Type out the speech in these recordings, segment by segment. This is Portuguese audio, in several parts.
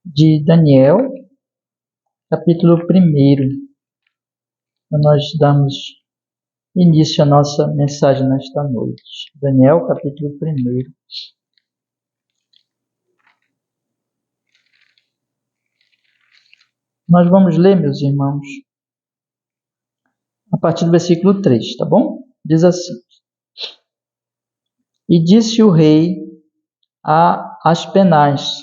de Daniel, capítulo 1. Para nós darmos início à nossa mensagem nesta noite. Daniel, capítulo 1. Nós vamos ler, meus irmãos, a partir do versículo 3, tá bom? Diz assim: E disse o rei a Aspenaz,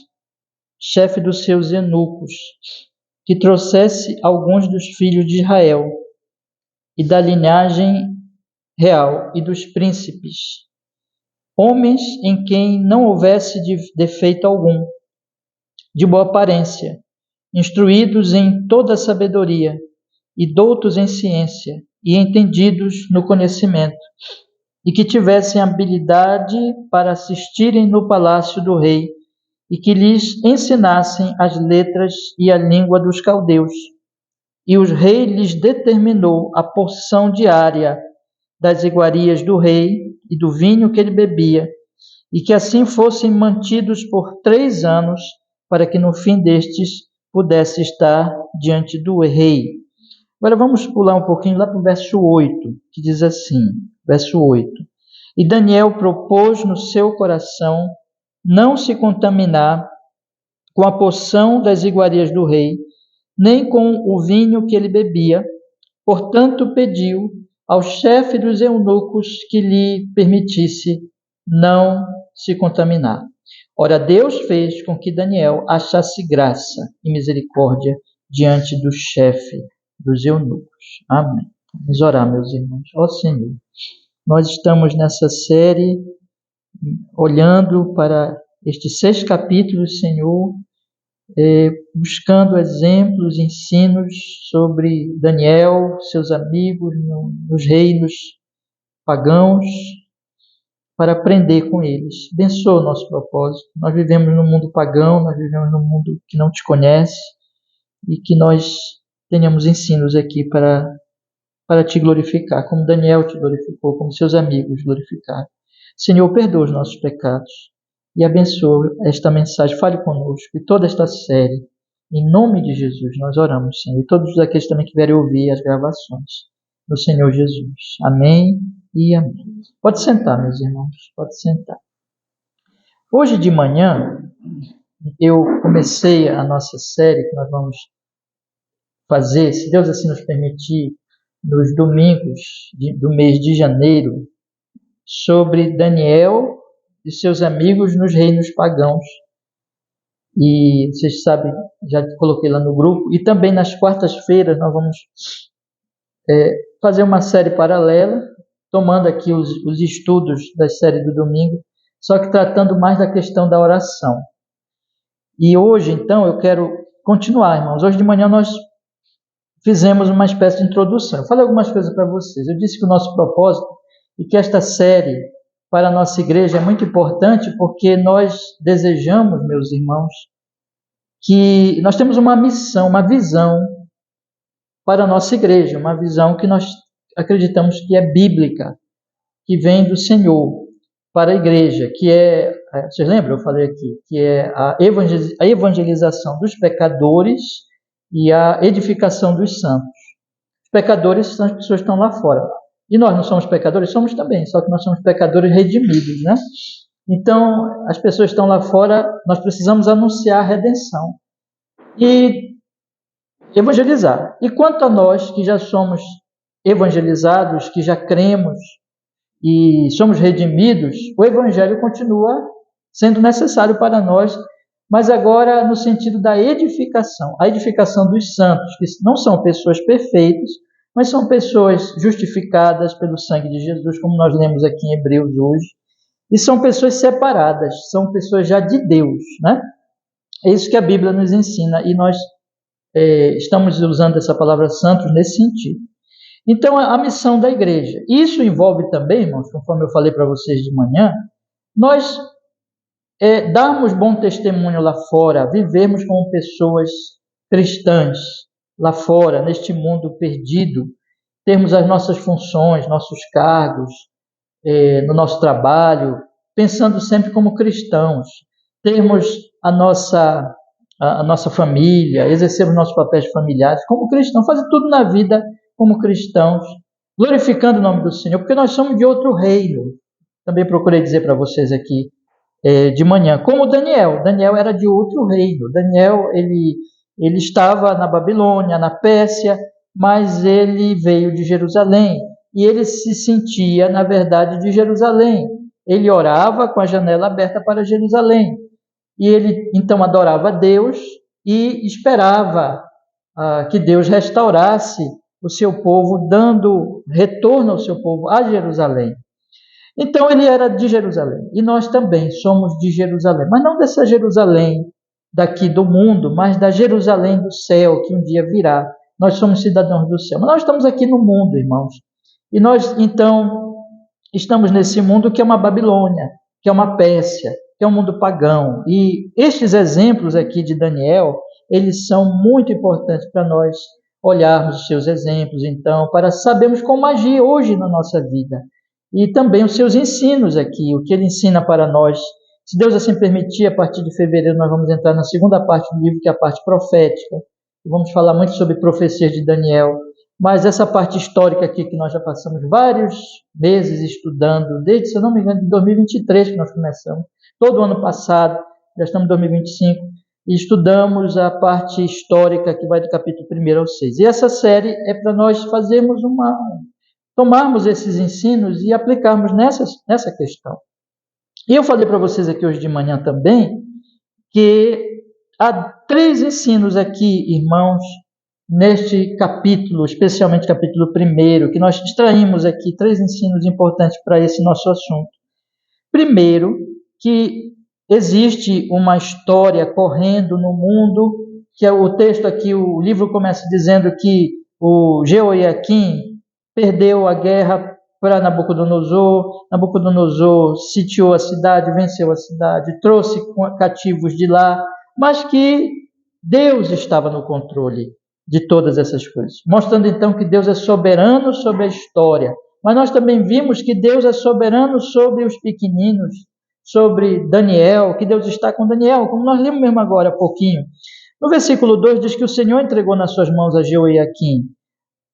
chefe dos seus eunucos, que trouxesse alguns dos filhos de Israel, e da linhagem real e dos príncipes, homens em quem não houvesse defeito algum, de boa aparência, instruídos em toda a sabedoria, e doutos em ciência, e entendidos no conhecimento, e que tivessem habilidade para assistirem no palácio do rei, e que lhes ensinassem as letras e a língua dos caldeus. E o rei lhes determinou a porção diária das iguarias do rei e do vinho que ele bebia, e que assim fossem mantidos por 3 anos, para que no fim destes pudesse estar diante do rei. Agora vamos pular um pouquinho lá para o verso 8, que diz assim, verso 8: E Daniel propôs no seu coração não se contaminar com a porção das iguarias do rei, nem com o vinho que ele bebia. Portanto, pediu ao chefe dos eunucos que lhe permitisse não se contaminar. Ora, Deus fez com que Daniel achasse graça e misericórdia diante do chefe dos eunucos. Amém. Vamos orar, meus irmãos. Ó Senhor, nós estamos nessa série olhando para estes 6 capítulos, Senhor, buscando exemplos, ensinos sobre Daniel, seus amigos nos reinos pagãos, para aprender com eles. Abençoa o nosso propósito. Nós vivemos num mundo pagão, nós vivemos num mundo que não te conhece, e que nós tenhamos ensinos aqui para te glorificar, como Daniel te glorificou, como seus amigos glorificaram. Senhor, perdoa os nossos pecados e abençoa esta mensagem. Fale conosco e toda esta série. Em nome de Jesus nós oramos, Senhor, e todos aqueles também que vierem ouvir as gravações do Senhor Jesus. Amém e amém. Pode sentar, meus irmãos, pode sentar. Hoje de manhã eu comecei a nossa série que nós vamos fazer, se Deus assim nos permitir, nos domingos do mês de janeiro, sobre Daniel e seus amigos nos reinos pagãos. E vocês sabem, já coloquei lá no grupo, e também nas quartas-feiras nós vamos fazer uma série paralela, tomando aqui os estudos da série do domingo, só que tratando mais da questão da oração. E hoje, então, eu quero continuar, irmãos. Hoje de manhã nós fizemos uma espécie de introdução. Eu falei algumas coisas para vocês. Eu disse que o nosso propósito e que esta série para a nossa igreja é muito importante, porque nós desejamos, meus irmãos, que nós temos uma missão, uma visão para a nossa igreja, uma visão que nós acreditamos que é bíblica, que vem do Senhor para a igreja, que vocês lembram, eu falei aqui, que é a evangelização dos pecadores e a edificação dos santos. Os pecadores são as pessoas que estão lá fora. E nós não somos pecadores? Somos também, só que nós somos pecadores redimidos, né? Então, as pessoas que estão lá fora, nós precisamos anunciar a redenção e evangelizar. E quanto a nós que já somos evangelizados, que já cremos e somos redimidos, o evangelho continua sendo necessário para nós, mas agora no sentido da edificação, a edificação dos santos, que não são pessoas perfeitas, mas são pessoas justificadas pelo sangue de Jesus, como nós lemos aqui em Hebreus hoje, e são pessoas separadas, são pessoas já de Deus, né? É isso que a Bíblia nos ensina, e nós estamos usando essa palavra santos nesse sentido. Então, a missão da igreja. Isso envolve também, irmãos, conforme eu falei para vocês de manhã, nós darmos bom testemunho lá fora, vivermos como pessoas cristãs lá fora, neste mundo perdido, termos as nossas funções, nossos cargos, no nosso trabalho, pensando sempre como cristãos, termos a nossa família, exercermos nossos papéis familiares como cristãos, fazer tudo na vida como cristãos, glorificando o nome do Senhor, porque nós somos de outro reino. Também procurei dizer para vocês aqui de manhã, como Daniel. Daniel era de outro reino. Daniel, ele estava na Babilônia, na Pérsia, mas ele veio de Jerusalém e ele se sentia, na verdade, de Jerusalém. Ele orava com a janela aberta para Jerusalém e ele então adorava a Deus e esperava que Deus restaurasse o seu povo, dando retorno ao seu povo a Jerusalém. Então ele era de Jerusalém e nós também somos de Jerusalém, mas não dessa Jerusalém daqui do mundo, mas da Jerusalém do céu, que um dia virá. Nós somos cidadãos do céu, mas nós estamos aqui no mundo, irmãos. E nós, então, estamos nesse mundo que é uma Babilônia, que é uma Pérsia, que é um mundo pagão. E estes exemplos aqui de Daniel, eles são muito importantes para nós olharmos os seus exemplos, então, para sabermos como agir hoje na nossa vida. E também os seus ensinos aqui, o que ele ensina para nós. Se Deus assim permitir, a partir de fevereiro nós vamos entrar na segunda parte do livro, que é a parte profética. Vamos falar muito sobre profecias de Daniel, mas essa parte histórica aqui que nós já passamos vários meses estudando, desde, se eu não me engano, de 2023 que nós começamos, todo o ano passado, já estamos em 2025, e estudamos a parte histórica que vai do capítulo 1 ao 6. E essa série é para nós tomarmos esses ensinos e aplicarmos nessa questão. E eu falei para vocês aqui hoje de manhã também que há 3 ensinos aqui, irmãos, neste capítulo, especialmente capítulo 1, que nós extraímos aqui 3 ensinos importantes para esse nosso assunto. Primeiro, que existe uma história correndo no mundo, que é o texto aqui, o livro começa dizendo que o Jeoiaquim perdeu a guerra para Nabucodonosor. Nabucodonosor sitiou a cidade, venceu a cidade, trouxe cativos de lá, mas que Deus estava no controle de todas essas coisas, mostrando então que Deus é soberano sobre a história. Mas nós também vimos que Deus é soberano sobre os pequeninos, sobre Daniel, que Deus está com Daniel, como nós lemos mesmo agora há pouquinho. No versículo 2 diz que o Senhor entregou nas suas mãos a Jeoiaquim,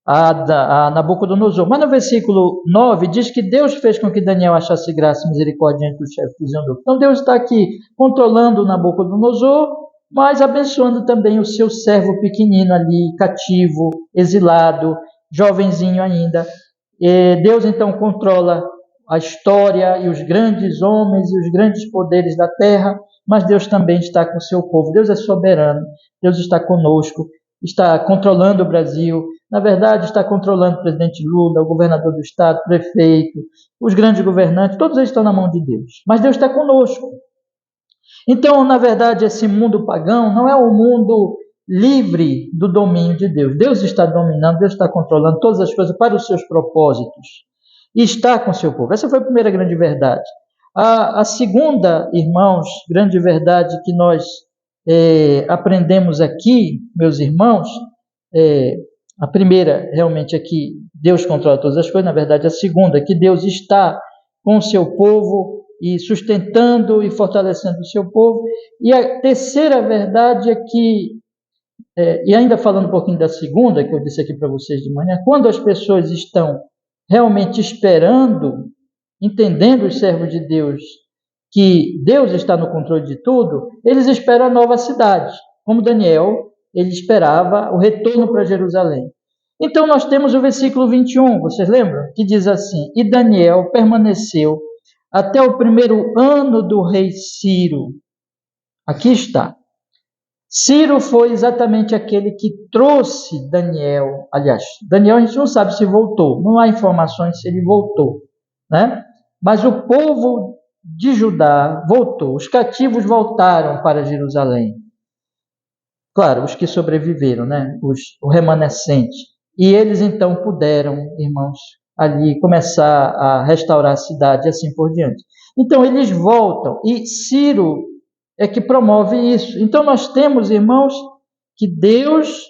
a Nabucodonosor. Mas no versículo 9 diz que Deus fez com que Daniel achasse graça e misericórdia entre os chefes dos eunucos. Então Deus está aqui controlando o Nabucodonosor, mas abençoando também o seu servo pequenino ali, cativo, exilado, jovenzinho ainda. E Deus então controla a história e os grandes homens e os grandes poderes da terra, mas Deus também está com o seu povo. Deus é soberano, Deus está conosco, está controlando o Brasil, na verdade está controlando o presidente Lula, o governador do estado, o prefeito, os grandes governantes, todos eles estão na mão de Deus, mas Deus está conosco. Então, na verdade, esse mundo pagão não é o mundo livre do domínio de Deus. Deus está dominando, Deus está controlando todas as coisas para os seus propósitos e está com o seu povo. Essa foi a primeira grande verdade. A segunda, irmãos, grande verdade que nós aprendemos aqui, meus irmãos, a primeira realmente é que Deus controla todas as coisas. Na verdade, a segunda é que Deus está com o seu povo e sustentando e fortalecendo o seu povo. E a terceira verdade é que, e ainda falando um pouquinho da segunda, que eu disse aqui para vocês de manhã, quando as pessoas estão realmente esperando, entendendo os servos de Deus, que Deus está no controle de tudo, eles esperam a nova cidade. Como Daniel, ele esperava o retorno para Jerusalém. Então nós temos o versículo 21, vocês lembram? Que diz assim: e Daniel permaneceu até o 1º ano do rei Ciro. Aqui está. Ciro foi exatamente aquele que trouxe Daniel. Aliás, Daniel a gente não sabe se voltou. Não há informações se ele voltou, né? Mas o povo de Judá voltou. Os cativos voltaram para Jerusalém. Claro, os que sobreviveram, né? O remanescente. E eles então puderam, irmãos, ali começar a restaurar a cidade e assim por diante. Então eles voltam e Ciro é que promove isso. Então nós temos, irmãos, que Deus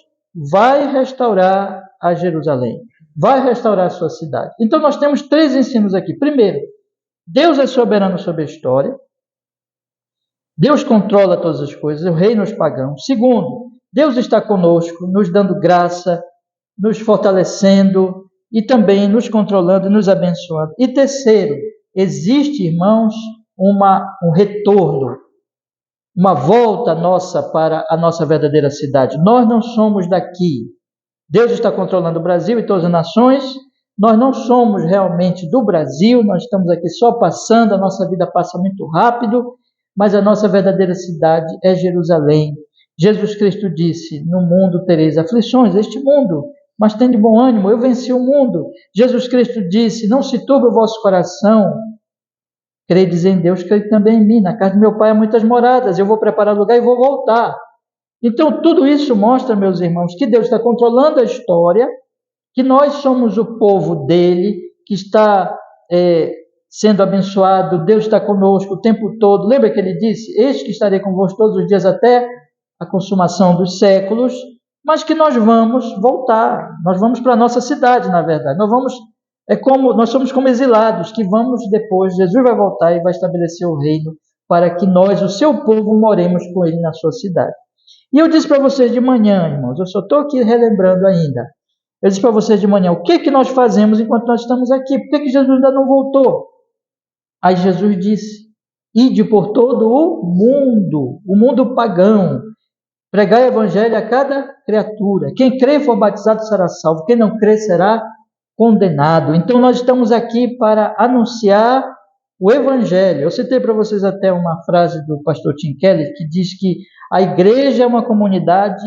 vai restaurar a Jerusalém, vai restaurar a sua cidade. Então nós temos 3 ensinos aqui. Primeiro, Deus é soberano sobre a história. Deus controla todas as coisas, o reino dos pagãos. Segundo, Deus está conosco, nos dando graça, nos fortalecendo e também nos controlando e nos abençoando. E terceiro, existe, irmãos, um retorno, uma volta nossa para a nossa verdadeira cidade. Nós não somos daqui. Deus está controlando o Brasil e todas as nações. Nós não somos realmente do Brasil, nós estamos aqui só passando, a nossa vida passa muito rápido, mas a nossa verdadeira cidade é Jerusalém. Jesus Cristo disse, no mundo tereis aflições, este mundo, mas tem de bom ânimo, eu venci o mundo. Jesus Cristo disse, não se turbe o vosso coração, credes em Deus, crede também em mim. Na casa do meu Pai há muitas moradas, eu vou preparar lugar e vou voltar. Então, tudo isso mostra, meus irmãos, que Deus está controlando a história, que nós somos o povo dele, que está sendo abençoado, Deus está conosco o tempo todo. Lembra que ele disse, eis que estarei convosco todos os dias até a consumação dos séculos, mas que nós vamos voltar, nós vamos para a nossa cidade, na verdade, nós somos como exilados, que vamos depois, Jesus vai voltar e vai estabelecer o reino, para que nós, o seu povo, moremos com ele na sua cidade. E eu disse para vocês de manhã, irmãos, eu só estou aqui relembrando ainda, eu disse para vocês de manhã, o que nós fazemos enquanto nós estamos aqui? Por que Jesus ainda não voltou? Aí Jesus disse, ide por todo o mundo pagão, pregai o evangelho a cada criatura. Quem crê e for batizado será salvo, quem não crê será condenado. Então nós estamos aqui para anunciar o evangelho. Eu citei para vocês até uma frase do pastor Tim Keller, que diz que a igreja é uma comunidade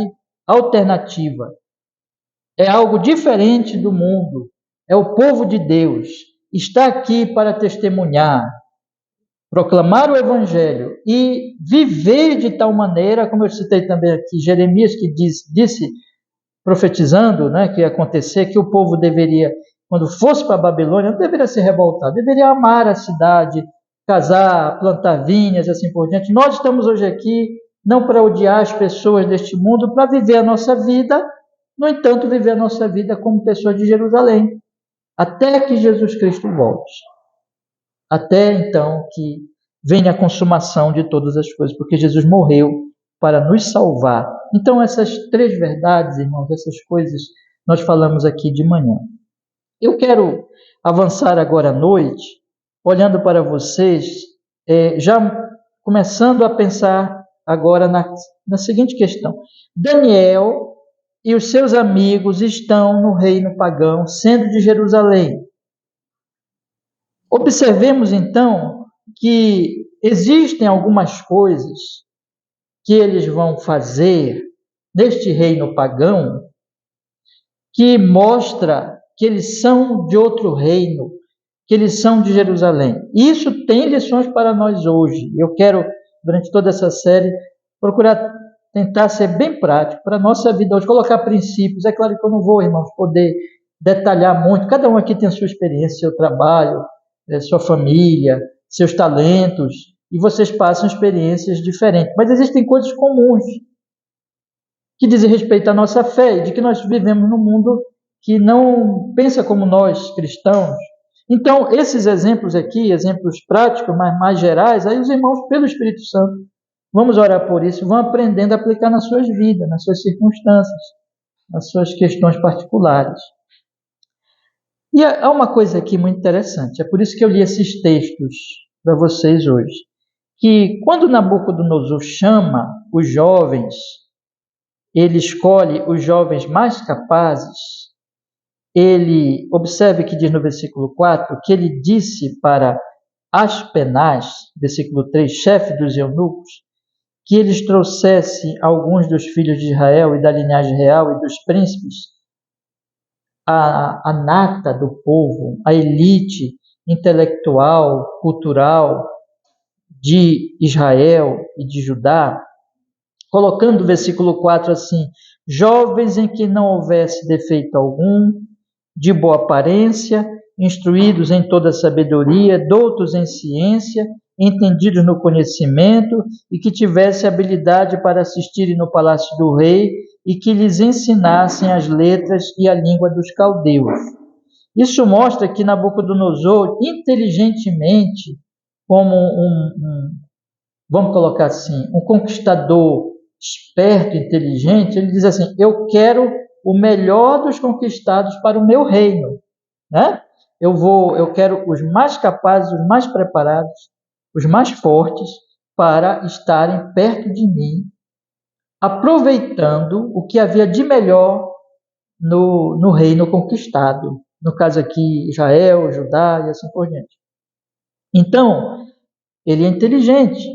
alternativa. É algo diferente do mundo, é o povo de Deus, está aqui para testemunhar, proclamar o Evangelho e viver de tal maneira, como eu citei também aqui, Jeremias que disse profetizando, que ia acontecer, que o povo deveria, quando fosse para a Babilônia, não deveria se revoltar, deveria amar a cidade, casar, plantar vinhas, assim por diante. Nós estamos hoje aqui, não para odiar as pessoas deste mundo, para viver a nossa vida, no entanto, viver a nossa vida como pessoas de Jerusalém, até que Jesus Cristo volte. Até então que venha a consumação de todas as coisas, porque Jesus morreu para nos salvar. Então, essas três verdades, irmãos, essas coisas, nós falamos aqui de manhã. Eu quero avançar agora à noite, olhando para vocês, já começando a pensar agora na seguinte questão. Daniel e os seus amigos estão no reino pagão, sendo de Jerusalém. Observemos, então, que existem algumas coisas que eles vão fazer neste reino pagão que mostra que eles são de outro reino, que eles são de Jerusalém. E isso tem lições para nós hoje. Eu quero, durante toda essa série, procurar tentar ser bem prático para a nossa vida hoje, colocar princípios. É claro que eu não vou, irmãos, poder detalhar muito. Cada um aqui tem a sua experiência, seu trabalho, sua família, seus talentos, e vocês passam experiências diferentes. Mas existem coisas comuns que dizem respeito à nossa fé, e de que nós vivemos num mundo que não pensa como nós, cristãos. Então, esses exemplos aqui, exemplos práticos, mas mais gerais, aí os irmãos, pelo Espírito Santo, vamos orar por isso, vão aprendendo a aplicar nas suas vidas, nas suas circunstâncias, nas suas questões particulares. E há uma coisa aqui muito interessante, é por isso que eu li esses textos para vocês hoje, que quando Nabucodonosor chama os jovens, ele escolhe os jovens mais capazes, ele, observe que diz no versículo 4, que ele disse para Aspenaz, versículo 3, chefe dos eunucos, que eles trouxessem alguns dos filhos de Israel e da linhagem real e dos príncipes, a nata do povo, a elite intelectual, cultural de Israel e de Judá, colocando o versículo 4 assim, jovens em que não houvesse defeito algum, de boa aparência, instruídos em toda sabedoria, doutos em ciência, entendidos no conhecimento e que tivesse habilidade para assistirem no palácio do rei e que lhes ensinassem as letras e a língua dos caldeus. Isso mostra que Nabucodonosor, inteligentemente, como vamos colocar assim, um conquistador esperto, inteligente, ele diz assim: eu quero o melhor dos conquistados para o meu reino, né? Eu quero os mais capazes, os mais preparados, os mais fortes para estarem perto de mim, aproveitando o que havia de melhor no reino conquistado. No caso aqui, Israel, Judá e assim por diante. Então, ele é inteligente.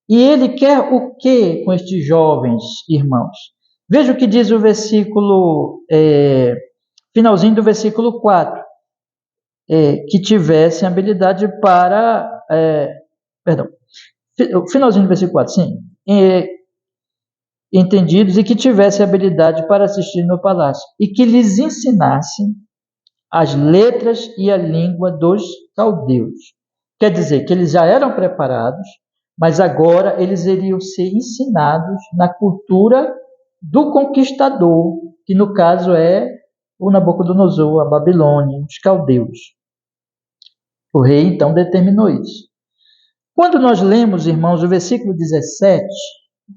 E ele quer o que com estes jovens irmãos? Veja o que diz o versículo, finalzinho do versículo 4. Que tivessem habilidade para... perdão. O finalzinho do versículo 4, sim. Entendidos e que tivessem habilidade para assistir no palácio. E que lhes ensinassem as letras e a língua dos caldeus. Quer dizer que eles já eram preparados, mas agora eles iriam ser ensinados na cultura do conquistador, que no caso é o Nabucodonosor, a Babilônia, os caldeus. O rei então determinou isso. Quando nós lemos, irmãos, o versículo 17,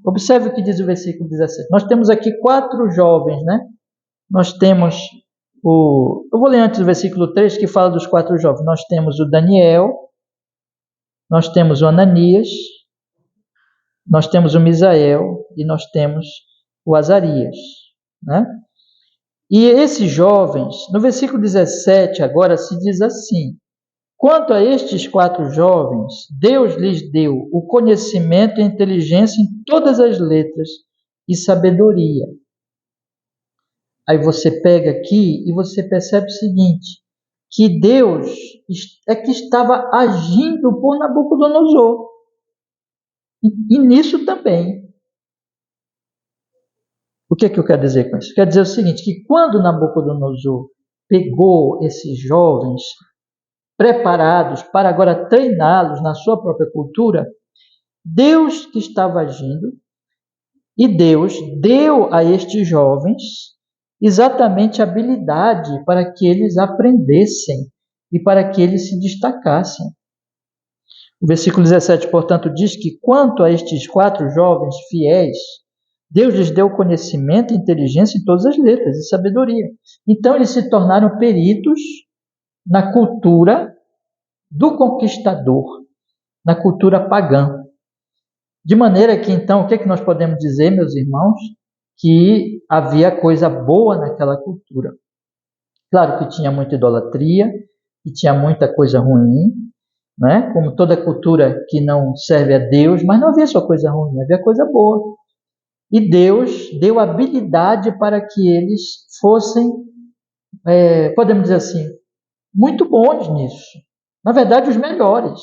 observe o que diz o versículo 17. Nós temos aqui 4 jovens, né? Nós temos eu vou ler antes o versículo 3, que fala dos 4 jovens. Nós temos o Daniel, nós temos o Ananias, nós temos o Misael e nós temos o Azarias, né? E esses jovens, no versículo 17 agora se diz assim: quanto a estes 4 jovens, Deus lhes deu o conhecimento e a inteligência em todas as letras e sabedoria. Aí você pega aqui e você percebe o seguinte, que Deus é que estava agindo por Nabucodonosor. E nisso também. O que eu quero dizer com isso? Quer dizer o seguinte, que quando Nabucodonosor pegou esses jovens preparados para agora treiná-los na sua própria cultura, Deus que estava agindo, e Deus deu a estes jovens exatamente a habilidade para que eles aprendessem e para que eles se destacassem. O versículo 17, portanto, diz que quanto a estes 4 jovens fiéis, Deus lhes deu conhecimento e inteligência em todas as letras e sabedoria. Então, eles se tornaram peritos na cultura do conquistador, na cultura pagã. De maneira que, então, o que nós podemos dizer, meus irmãos? Que havia coisa boa naquela cultura. Claro que tinha muita idolatria, e tinha muita coisa ruim, né? Como toda cultura que não serve a Deus, mas não havia só coisa ruim, havia coisa boa. E Deus deu habilidade para que eles fossem, podemos dizer assim, muito bons nisso. Na verdade, os melhores.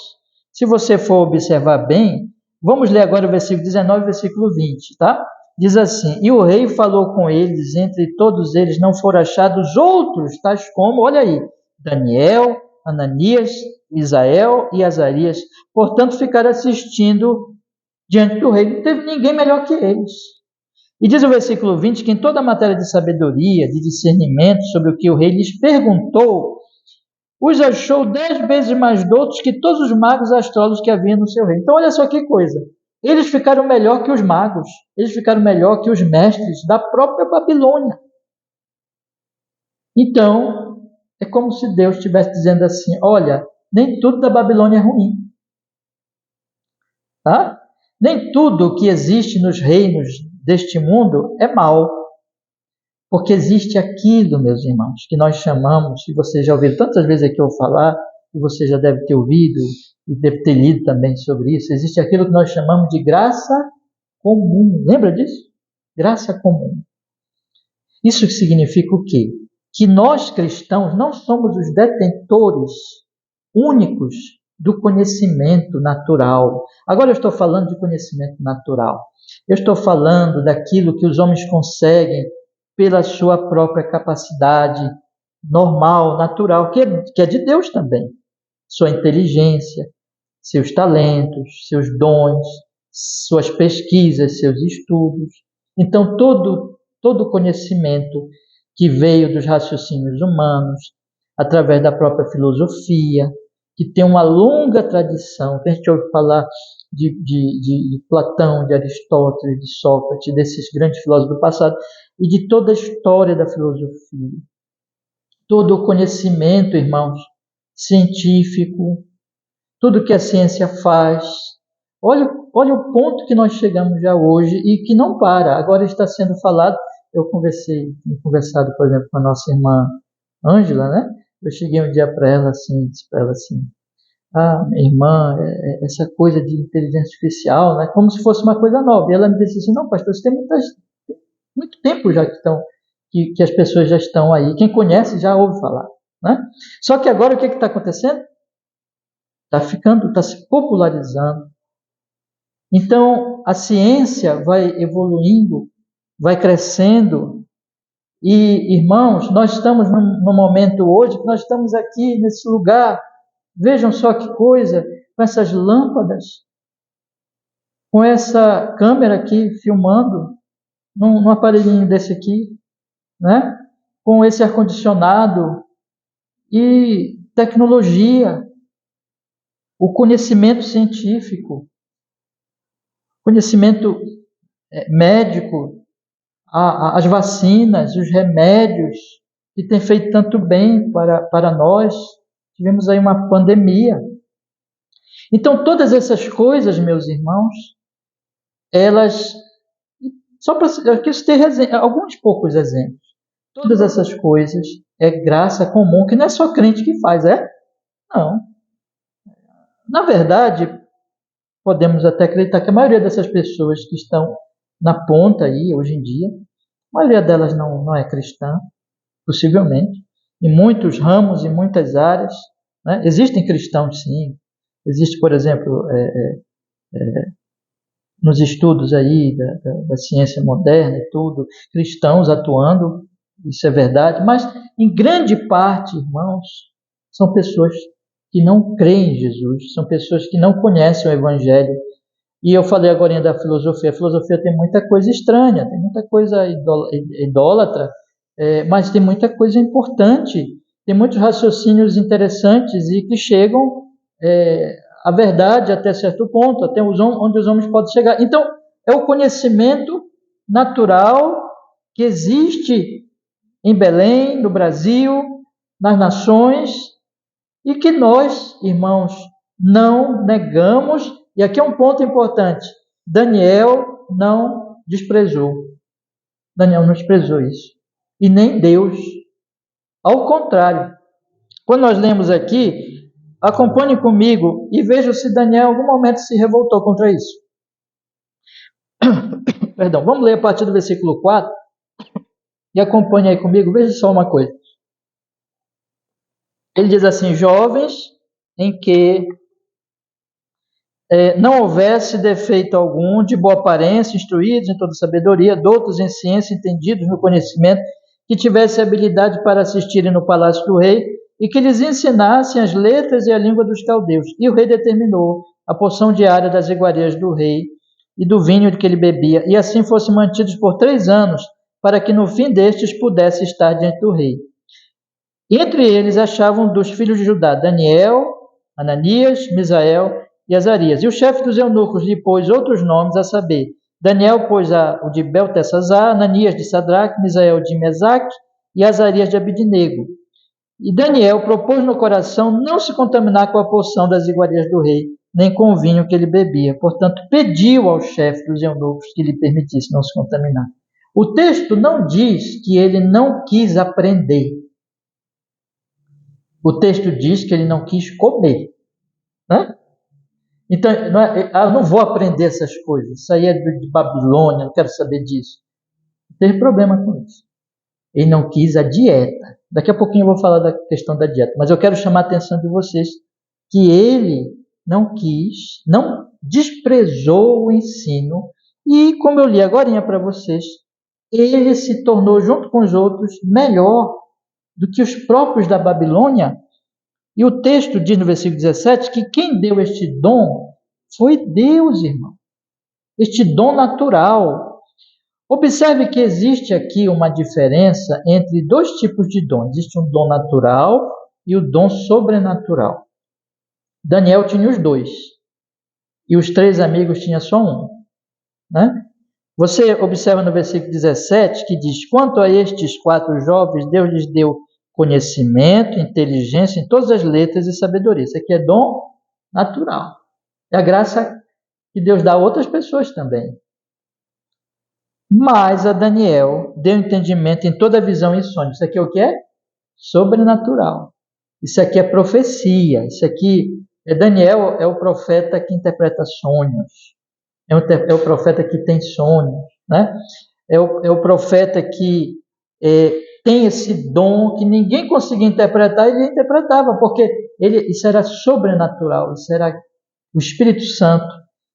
Se você for observar bem, vamos ler agora o versículo 19 e versículo 20, tá? Diz assim: e o rei falou com eles, entre todos eles não foram achados outros, tais como, olha aí, Daniel, Ananias, Misael e Azarias. Portanto, ficaram assistindo diante do rei. Não teve ninguém melhor que eles. E diz o versículo 20 que em toda a matéria de sabedoria, de discernimento sobre o que o rei lhes perguntou, os achou 10 vezes mais doutos que todos os magos astrólogos que havia no seu reino. Então, olha só que coisa. Eles ficaram melhor que os magos. Eles ficaram melhor que os mestres da própria Babilônia. Então, é como se Deus estivesse dizendo assim, olha, nem tudo da Babilônia é ruim. Tá? Nem tudo que existe nos reinos deste mundo é mal. Porque existe aquilo, meus irmãos, que nós chamamos, e você já ouviu tantas vezes aqui eu falar, e você já deve ter ouvido, e deve ter lido também sobre isso, existe aquilo que nós chamamos de graça comum. Lembra disso? Graça comum. Isso significa o quê? Que nós cristãos não somos os detentores únicos do conhecimento natural. Agora eu estou falando de conhecimento natural. Eu estou falando daquilo que os homens conseguem pela sua própria capacidade normal, natural, que é de Deus também. Sua inteligência, seus talentos, seus dons, suas pesquisas, seus estudos. Então, todo conhecimento que veio dos raciocínios humanos, através da própria filosofia, que tem uma longa tradição, que a gente ouve falar de Platão, de Aristóteles, de Sócrates, desses grandes filósofos do passado, e de toda a história da filosofia. Todo o conhecimento, irmãos, científico, tudo que a ciência faz. Olha o ponto que nós chegamos já hoje e que não para. Agora está sendo falado. Eu tenho conversado, por exemplo, com a nossa irmã Ângela, né? Eu cheguei um dia para ela assim, disse para ela assim: minha irmã, essa coisa de inteligência artificial, né? Como se fosse uma coisa nova. E ela me disse assim: não, pastor, isso tem muito tempo já que as pessoas já estão aí. Quem conhece já ouve falar, né? Só que agora o que está acontecendo? Está se popularizando. Então, a ciência vai evoluindo, vai crescendo. E, irmãos, nós estamos num momento hoje que nós estamos aqui nesse lugar. Vejam só que coisa, com essas lâmpadas, com essa câmera aqui filmando, num aparelhinho desse aqui, né? Com esse ar-condicionado e tecnologia, o conhecimento científico, conhecimento médico, as vacinas, os remédios, que têm feito tanto bem para nós. Tivemos aí uma pandemia. Então, todas essas coisas, meus irmãos, elas... Só para aqui ter alguns poucos exemplos. Todas essas coisas é graça comum, que não é só crente que faz, é? Não. Na verdade, podemos até acreditar que a maioria dessas pessoas que estão na ponta aí, hoje em dia, a maioria delas não é cristã, possivelmente, em muitos ramos, em muitas áreas, né? Existem cristãos, sim. Existe, por exemplo, nos estudos aí da ciência moderna e tudo, cristãos atuando, isso é verdade, mas em grande parte, irmãos, são pessoas que não creem em Jesus, são pessoas que não conhecem o Evangelho. E eu falei agora da filosofia. A filosofia tem muita coisa estranha, tem muita coisa idólatra, mas tem muita coisa importante, tem muitos raciocínios interessantes e que chegam à verdade até certo ponto, até onde os homens podem chegar. Então, é o conhecimento natural que existe em Belém, no Brasil, nas nações, e que nós, irmãos, não negamos. E aqui é um ponto importante: Daniel não desprezou. Daniel não desprezou isso. E nem Deus. Ao contrário. Quando nós lemos aqui, acompanhe comigo e veja se Daniel em algum momento se revoltou contra isso. Perdão, vamos ler a partir do versículo 4 e acompanhe aí comigo. Veja só uma coisa. Ele diz assim: jovens em que não houvesse defeito algum, de boa aparência, instruídos em toda sabedoria, doutos em ciência, entendidos no conhecimento, que tivessem habilidade para assistirem no palácio do rei, e que lhes ensinassem as letras e a língua dos caldeus. E o rei determinou a porção diária das iguarias do rei e do vinho de que ele bebia, e assim fossem mantidos por 3 anos, para que no fim destes pudesse estar diante do rei. Entre eles achavam dos filhos de Judá Daniel, Ananias, Misael e Azarias. E o chefe dos eunucos lhe pôs outros nomes, a saber, Daniel pôs o de Beltesazar, Ananias de Sadraque, Misael de Mesaque e Azarias de Abidnego. E Daniel propôs no coração não se contaminar com a porção das iguarias do rei, nem com o vinho que ele bebia. Portanto, pediu ao chefe dos eunucos que lhe permitisse não se contaminar. O texto não diz que ele não quis aprender. O texto diz que ele não quis comer, né? Então, eu não vou aprender essas coisas. Isso aí é de Babilônia, não quero saber disso. Não teve problema com isso. Ele não quis a dieta. Daqui a pouquinho eu vou falar da questão da dieta, mas eu quero chamar a atenção de vocês que ele não quis, não desprezou o ensino e, como eu li agora para vocês, ele se tornou, junto com os outros, melhor do que os próprios da Babilônia. E o texto diz no versículo 17 que quem deu este dom foi Deus, irmão. Este dom natural. Observe que existe aqui uma diferença entre 2 tipos de dom. Existe um dom natural e o dom sobrenatural. Daniel tinha os 2. e os 3 amigos tinham só um, né? Você observa no versículo 17 que diz: quanto a estes 4 jovens, Deus lhes deu conhecimento, inteligência em todas as letras e sabedoria. Isso aqui é dom natural. É a graça que Deus dá a outras pessoas também. Mas a Daniel deu entendimento em toda visão e sonho. Isso aqui é o que é? Sobrenatural. Isso aqui é profecia. Isso aqui Daniel é o profeta que interpreta sonhos. É o profeta que tem sonhos, né? É o profeta que tem esse dom que ninguém conseguia interpretar, ele interpretava, porque isso era sobrenatural, isso era o Espírito Santo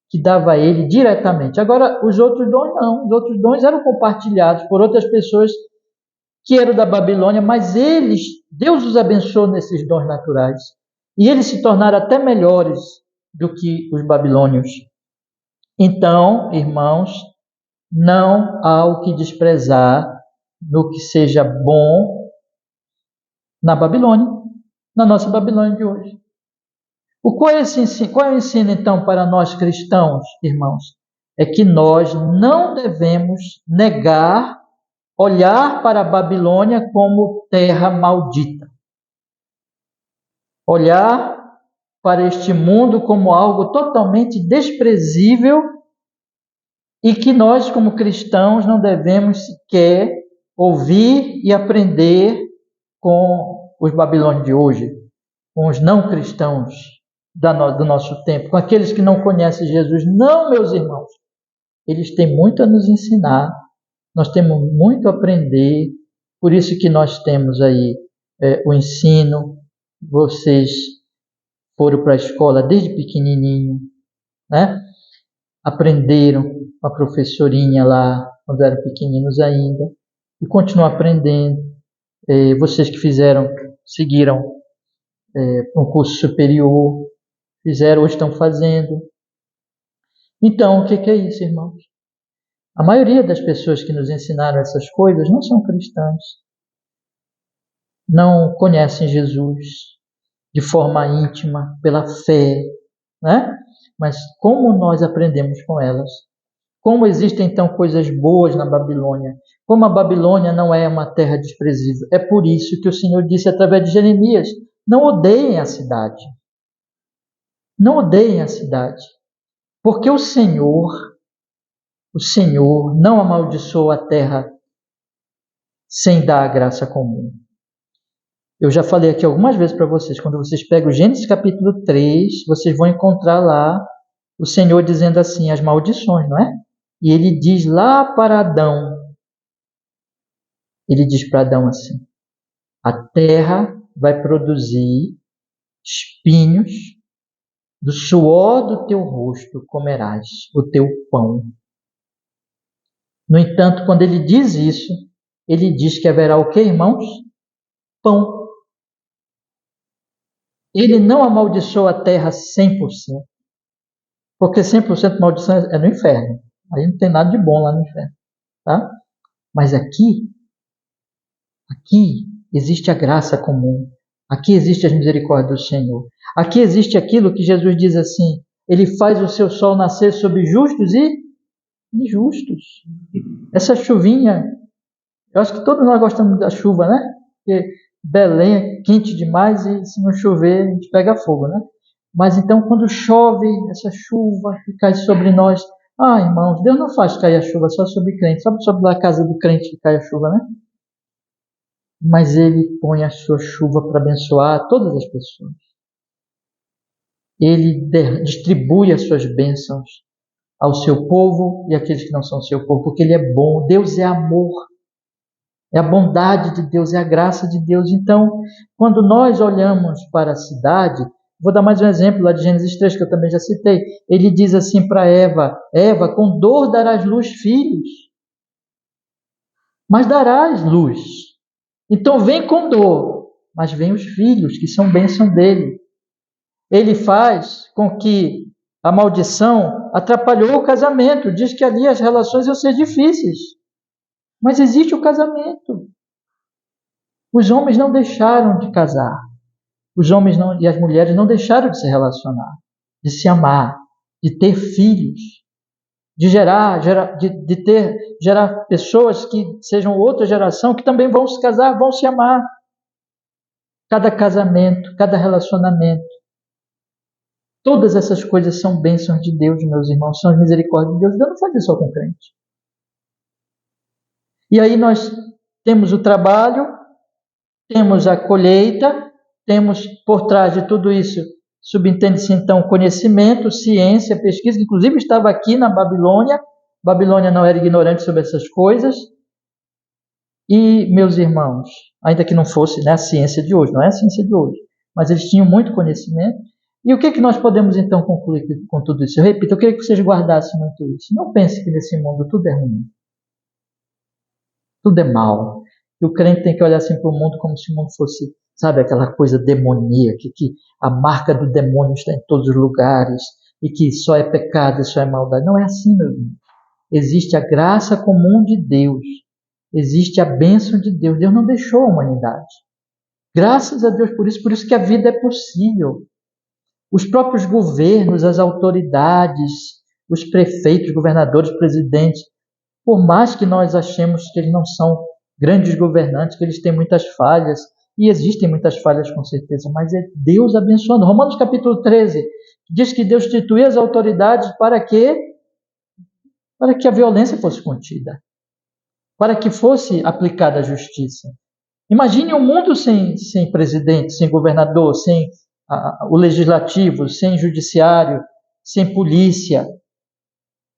que dava a ele diretamente. Agora, os outros dons não, os outros dons eram compartilhados por outras pessoas que eram da Babilônia, mas Deus os abençoou nesses dons naturais, e eles se tornaram até melhores do que os babilônios. Então, irmãos, não há o que desprezar no que seja bom na Babilônia, na nossa Babilônia de hoje. Qual é o ensino, então, para nós cristãos, irmãos? É que nós não devemos olhar para a Babilônia como terra maldita. Olhar para este mundo como algo totalmente desprezível e que nós, como cristãos, não devemos sequer ouvir e aprender com os babilônios de hoje, com os não cristãos do nosso tempo, com aqueles que não conhecem Jesus. Não, meus irmãos, eles têm muito a nos ensinar, nós temos muito a aprender, por isso que nós temos aí o ensino. Vocês foram para a escola desde pequenininho, né? Aprenderam com a professorinha lá, quando eram pequeninos ainda, e continuam aprendendo. Vocês que seguiram um curso superior, hoje estão fazendo. Então, o que é isso, irmãos? A maioria das pessoas que nos ensinaram essas coisas não são cristãs, não conhecem Jesus de forma íntima, pela fé, né? Mas como nós aprendemos com elas? Como existem então coisas boas na Babilônia? Como a Babilônia não é uma terra desprezível? É por isso que o Senhor disse através de Jeremias: não odeiem a cidade. Não odeiem a cidade. Porque o Senhor não amaldiçoa a terra sem dar a graça comum. Eu já falei aqui algumas vezes para vocês, quando vocês pegam o Gênesis capítulo 3, vocês vão encontrar lá o Senhor dizendo assim, as maldições, não é? E ele diz lá para Adão, ele diz para Adão assim: a terra vai produzir espinhos, do suor do teu rosto comerás o teu pão. No entanto, quando ele diz isso, ele diz que haverá o que, irmãos? Pão. Ele não amaldiçoa a terra 100%, porque 100% de maldição é no inferno. Aí não tem nada de bom lá no inferno, tá? Mas aqui existe a graça comum. Aqui existe a misericórdia do Senhor. Aqui existe aquilo que Jesus diz assim: ele faz o seu sol nascer sobre justos e injustos. Essa chuvinha, eu acho que todos nós gostamos da chuva, né? Porque Belém é quente demais e se não chover a gente pega fogo, né? Mas então quando chove, essa chuva que cai sobre nós, irmãos, Deus não faz cair a chuva só sobre crente, só sobre a casa do crente que cai a chuva, né? Mas ele põe a sua chuva para abençoar todas as pessoas. Ele distribui as suas bênçãos ao seu povo e àqueles que não são seu povo, porque ele é bom. Deus é amor, é a bondade de Deus, é a graça de Deus. Então, quando nós olhamos para a cidade, vou dar mais um exemplo lá de Gênesis 3, que eu também já citei. Ele diz assim para Eva: Eva, com dor darás luz filhos, mas darás luz. Então vem com dor, mas vem os filhos, que são bênção dele. Ele faz com que a maldição atrapalhou o casamento. Diz que ali as relações iam ser difíceis. Mas existe o casamento. Os homens não deixaram de casar. Os homens e as mulheres não deixaram de se relacionar, de se amar. de ter filhos, de gerar pessoas que sejam outra geração, que também vão se casar, vão se amar. Cada casamento, cada relacionamento, todas essas coisas são bênçãos de Deus, meus irmãos, são as misericórdias de Deus. Deus não faz isso só com crente. E aí nós temos o trabalho, temos a colheita, temos por trás de tudo isso, subentende-se então conhecimento, ciência, pesquisa, que inclusive estava aqui na Babilônia. Babilônia não era ignorante sobre essas coisas. E, meus irmãos, ainda que não fosse, né, a ciência de hoje, não é a ciência de hoje, mas eles tinham muito conhecimento. E o que nós podemos então concluir com tudo isso? Eu repito, eu queria que vocês guardassem muito isso. Não pense que nesse mundo tudo é ruim. Tudo é mal. E o crente tem que olhar assim para o mundo como se o mundo fosse, sabe, aquela coisa demoníaca, que a marca do demônio está em todos os lugares, e que só é pecado e só é maldade. Não é assim, meu irmão. Existe a graça comum de Deus. Existe a bênção de Deus. Deus não deixou a humanidade. Graças a Deus por isso que a vida é possível. Os próprios governos, as autoridades, os prefeitos, governadores, presidentes, por mais que nós achemos que eles não são grandes governantes, que eles têm muitas falhas, e existem muitas falhas com certeza, mas é Deus abençoando. Romanos capítulo 13 diz que Deus instituiu as autoridades para quê? Para que a violência fosse contida, para que fosse aplicada a justiça. Imagine um mundo sem presidente, sem governador, sem o legislativo, sem judiciário, sem polícia.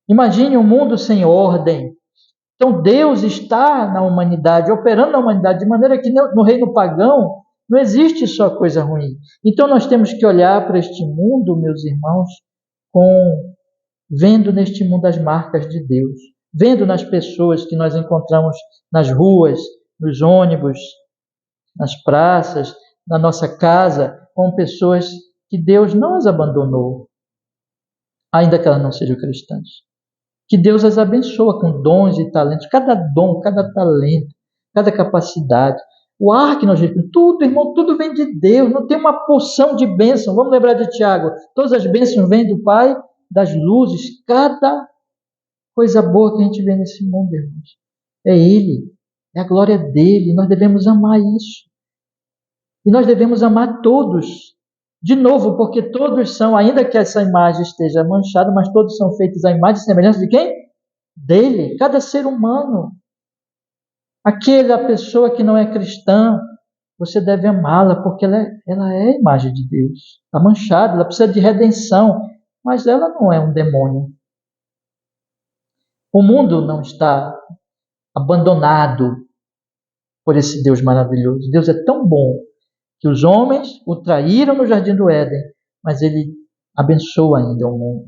Imagine um mundo sem ordem. Então Deus está na humanidade, operando na humanidade, de maneira que no reino pagão não existe só coisa ruim. Então nós temos que olhar para este mundo, meus irmãos, vendo neste mundo as marcas de Deus, vendo nas pessoas que nós encontramos nas ruas, nos ônibus, nas praças, na nossa casa, com pessoas que Deus não as abandonou, ainda que elas não sejam cristãs. Que Deus as abençoa com dons e talentos, cada dom, cada talento, cada capacidade. O ar que nós respiramos, tudo, irmão, tudo vem de Deus, não tem uma porção de bênção. Vamos lembrar de Tiago, todas as bênçãos vêm do Pai das luzes, cada coisa boa que a gente vê nesse mundo, irmãos, é Ele, é a glória dele, nós devemos amar isso. E nós devemos amar todos. De novo, porque todos são, ainda que essa imagem esteja manchada, mas todos são feitos à imagem e semelhança de quem? Dele, cada ser humano. Aquela pessoa que não é cristã, você deve amá-la, porque ela é a imagem de Deus. Está manchada, ela precisa de redenção, mas ela não é um demônio. O mundo não está abandonado por esse Deus maravilhoso. Deus é tão bom que os homens o traíram no jardim do Éden, mas ele abençoa ainda o mundo.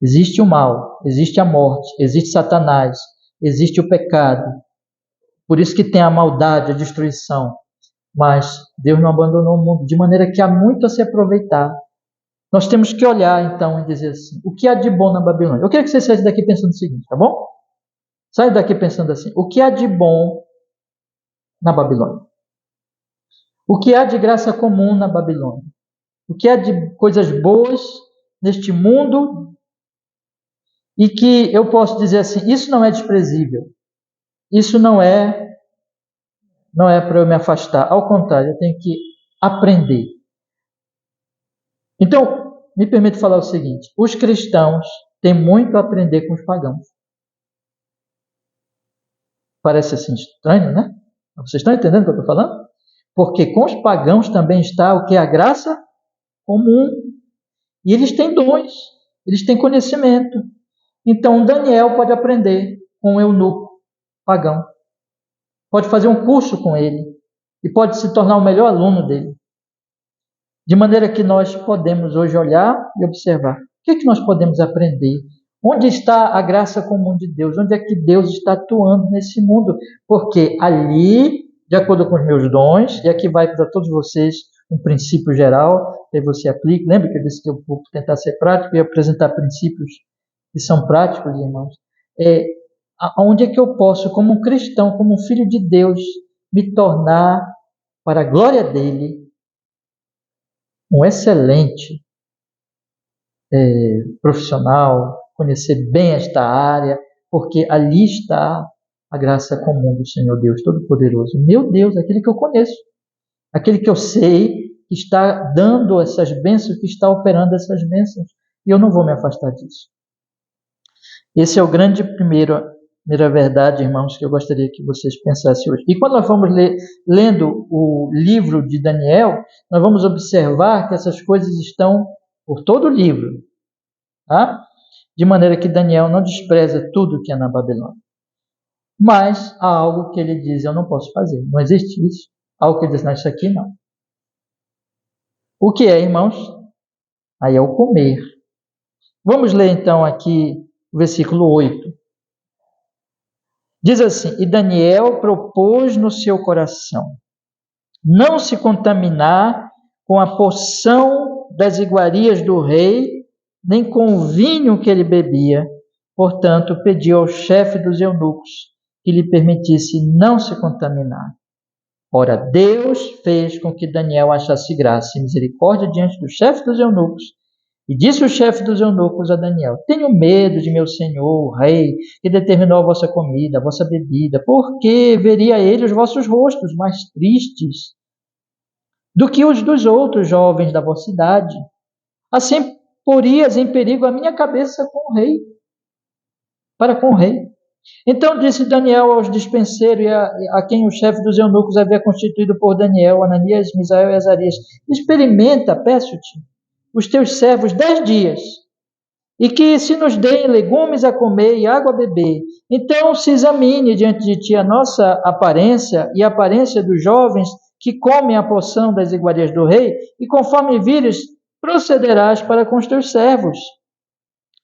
Existe o mal, existe a morte, existe Satanás, existe o pecado. Por isso que tem a maldade, a destruição. Mas Deus não abandonou o mundo, de maneira que há muito a se aproveitar. Nós temos que olhar então e dizer assim, o que há de bom na Babilônia? Eu queria que você saísse daqui pensando o seguinte, tá bom? Sai daqui pensando assim, o que há de bom na Babilônia? O que há de graça comum na Babilônia? O que há de coisas boas neste mundo e que eu posso dizer assim, isso não é desprezível, isso não é para eu me afastar, ao contrário, eu tenho que aprender. Então, me permite falar o seguinte, os cristãos têm muito a aprender com os pagãos. Parece assim estranho, né? Vocês estão entendendo o que eu estou falando? Porque com os pagãos também está o que é a graça comum. E eles têm dons, eles têm conhecimento. Então Daniel pode aprender com um eunuco pagão. Pode fazer um curso com ele. E pode se tornar o melhor aluno dele. De maneira que nós podemos hoje olhar e observar. O que nós podemos aprender? Onde está a graça comum de Deus? Onde é que Deus está atuando nesse mundo? Porque ali, de acordo com os meus dons, e aqui vai para todos vocês um princípio geral, que você aplica. Lembra que eu disse que eu vou tentar ser prático e apresentar princípios que são práticos, irmãos? Onde é que eu posso, como um cristão, como um filho de Deus, me tornar, para a glória dele, um excelente profissional, conhecer bem esta área, porque ali está a graça comum do Senhor Deus Todo-Poderoso. Meu Deus, aquele que eu conheço, aquele que eu sei que está dando essas bênçãos, que está operando essas bênçãos, e eu não vou me afastar disso. Esse é o grande primeira verdade, irmãos, que eu gostaria que vocês pensassem hoje. E quando nós vamos lendo o livro de Daniel, nós vamos observar que essas coisas estão por todo o livro, tá? De maneira que Daniel não despreza tudo que é na Babilônia. Mas há algo que ele diz, eu não posso fazer, não existe isso. Algo que ele diz, não, isso aqui não. O que é, irmãos? Aí é o comer. Vamos ler então aqui o versículo 8. Diz assim, e Daniel propôs no seu coração não se contaminar com a porção das iguarias do rei, nem com o vinho que ele bebia. Portanto, pediu ao chefe dos eunucos que lhe permitisse não se contaminar. Ora, Deus fez com que Daniel achasse graça e misericórdia diante do chefe dos eunucos. E disse o chefe dos eunucos a Daniel, tenho medo de meu senhor, o rei, que determinou a vossa comida, a vossa bebida, porque veria ele os vossos rostos mais tristes do que os dos outros jovens da vossa idade. Assim, porias em perigo a minha cabeça com o rei, para com o rei. Então disse Daniel aos dispenseiros e a quem o chefe dos eunucos havia constituído por Daniel, Ananias, Misael e Azarias, experimenta, peço-te, os teus servos 10 dias, e que se nos deem legumes a comer e água a beber. Então se examine diante de ti a nossa aparência e a aparência dos jovens que comem a porção das iguarias do rei, e conforme vires, procederás para com os teus servos.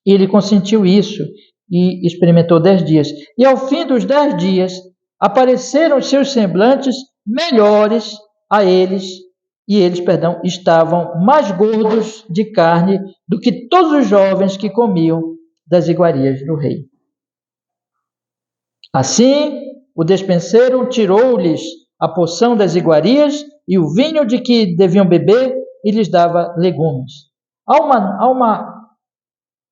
E ele consentiu isso, e experimentou 10 dias. E ao fim dos 10 dias, apareceram os seus semblantes melhores a eles, e eles, estavam mais gordos de carne do que todos os jovens que comiam das iguarias do rei. Assim, o despenseiro tirou-lhes a porção das iguarias e o vinho de que deviam beber e lhes dava legumes. Há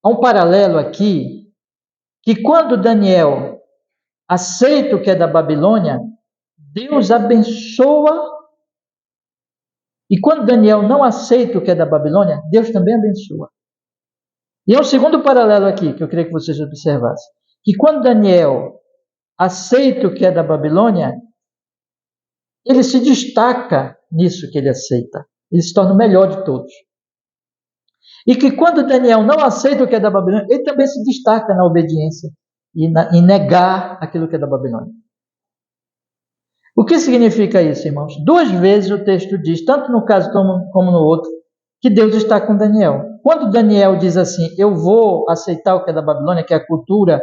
um paralelo aqui, que quando Daniel aceita o que é da Babilônia, Deus abençoa. E quando Daniel não aceita o que é da Babilônia, Deus também abençoa. E é um segundo paralelo aqui que eu queria que vocês observassem. Que quando Daniel aceita o que é da Babilônia, ele se destaca nisso que ele aceita. Ele se torna o melhor de todos. E que quando Daniel não aceita o que é da Babilônia, ele também se destaca na obediência e em negar aquilo que é da Babilônia. O que significa isso, irmãos? 2 vezes o texto diz, tanto no caso como no outro, que Deus está com Daniel. Quando Daniel diz assim, eu vou aceitar o que é da Babilônia, que é a cultura,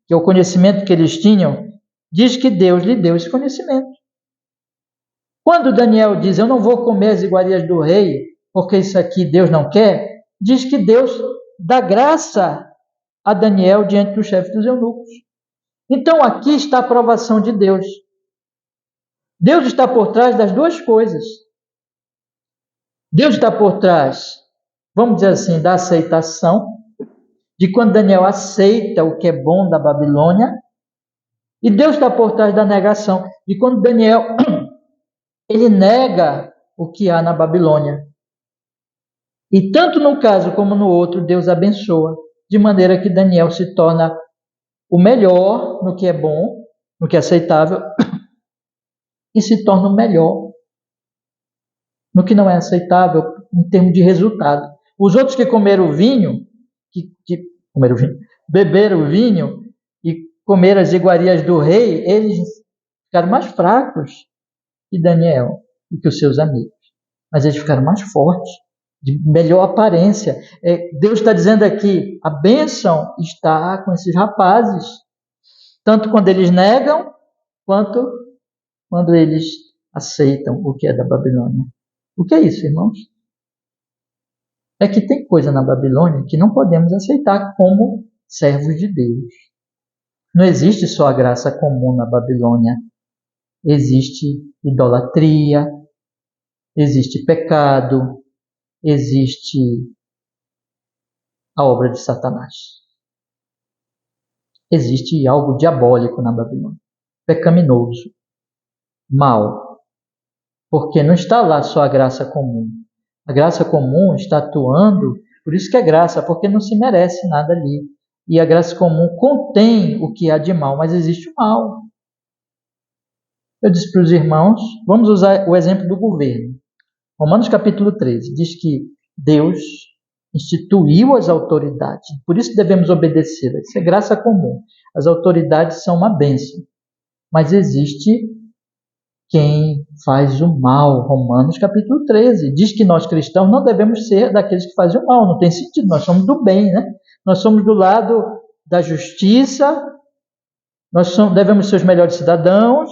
que é o conhecimento que eles tinham, diz que Deus lhe deu esse conhecimento. Quando Daniel diz, eu não vou comer as iguarias do rei, porque isso aqui Deus não quer, diz que Deus dá graça a Daniel diante do chefe dos eunucos. Então aqui está a aprovação de Deus. Deus está por trás das 2 coisas. Deus está por trás, vamos dizer assim, da aceitação, de quando Daniel aceita o que é bom da Babilônia, e Deus está por trás da negação, de quando Daniel ele nega o que há na Babilônia. E tanto num caso como no outro, Deus abençoa, de maneira que Daniel se torna o melhor no que é bom, no que é aceitável, e se torna o melhor no que não é aceitável em termos de resultado. Os outros que comeram vinho, beberam vinho e comeram as iguarias do rei, eles ficaram mais fracos que Daniel e que os seus amigos. Mas eles ficaram mais fortes, de melhor aparência. Deus está dizendo aqui, a bênção está com esses rapazes, tanto quando eles negam, quanto quando eles aceitam o que é da Babilônia. O que é isso, irmãos? É que tem coisa na Babilônia que não podemos aceitar como servos de Deus. Não existe só a graça comum na Babilônia. Existe idolatria, existe pecado, existe a obra de Satanás. Existe algo diabólico na Babilônia, pecaminoso, mal, porque não está lá só a graça comum. A graça comum está atuando, por isso que é graça, porque não se merece nada ali. E a graça comum contém o que há de mal, mas existe o mal. Eu disse para os irmãos, vamos usar o exemplo do governo. Romanos capítulo 13 diz que Deus instituiu as autoridades, por isso devemos obedecê-las. Isso é graça comum. As autoridades são uma bênção, mas existe quem faz o mal. Romanos capítulo 13 diz que nós cristãos não devemos ser daqueles que fazem o mal, não tem sentido, nós somos do bem, né? Nós somos do lado da justiça, devemos ser os melhores cidadãos.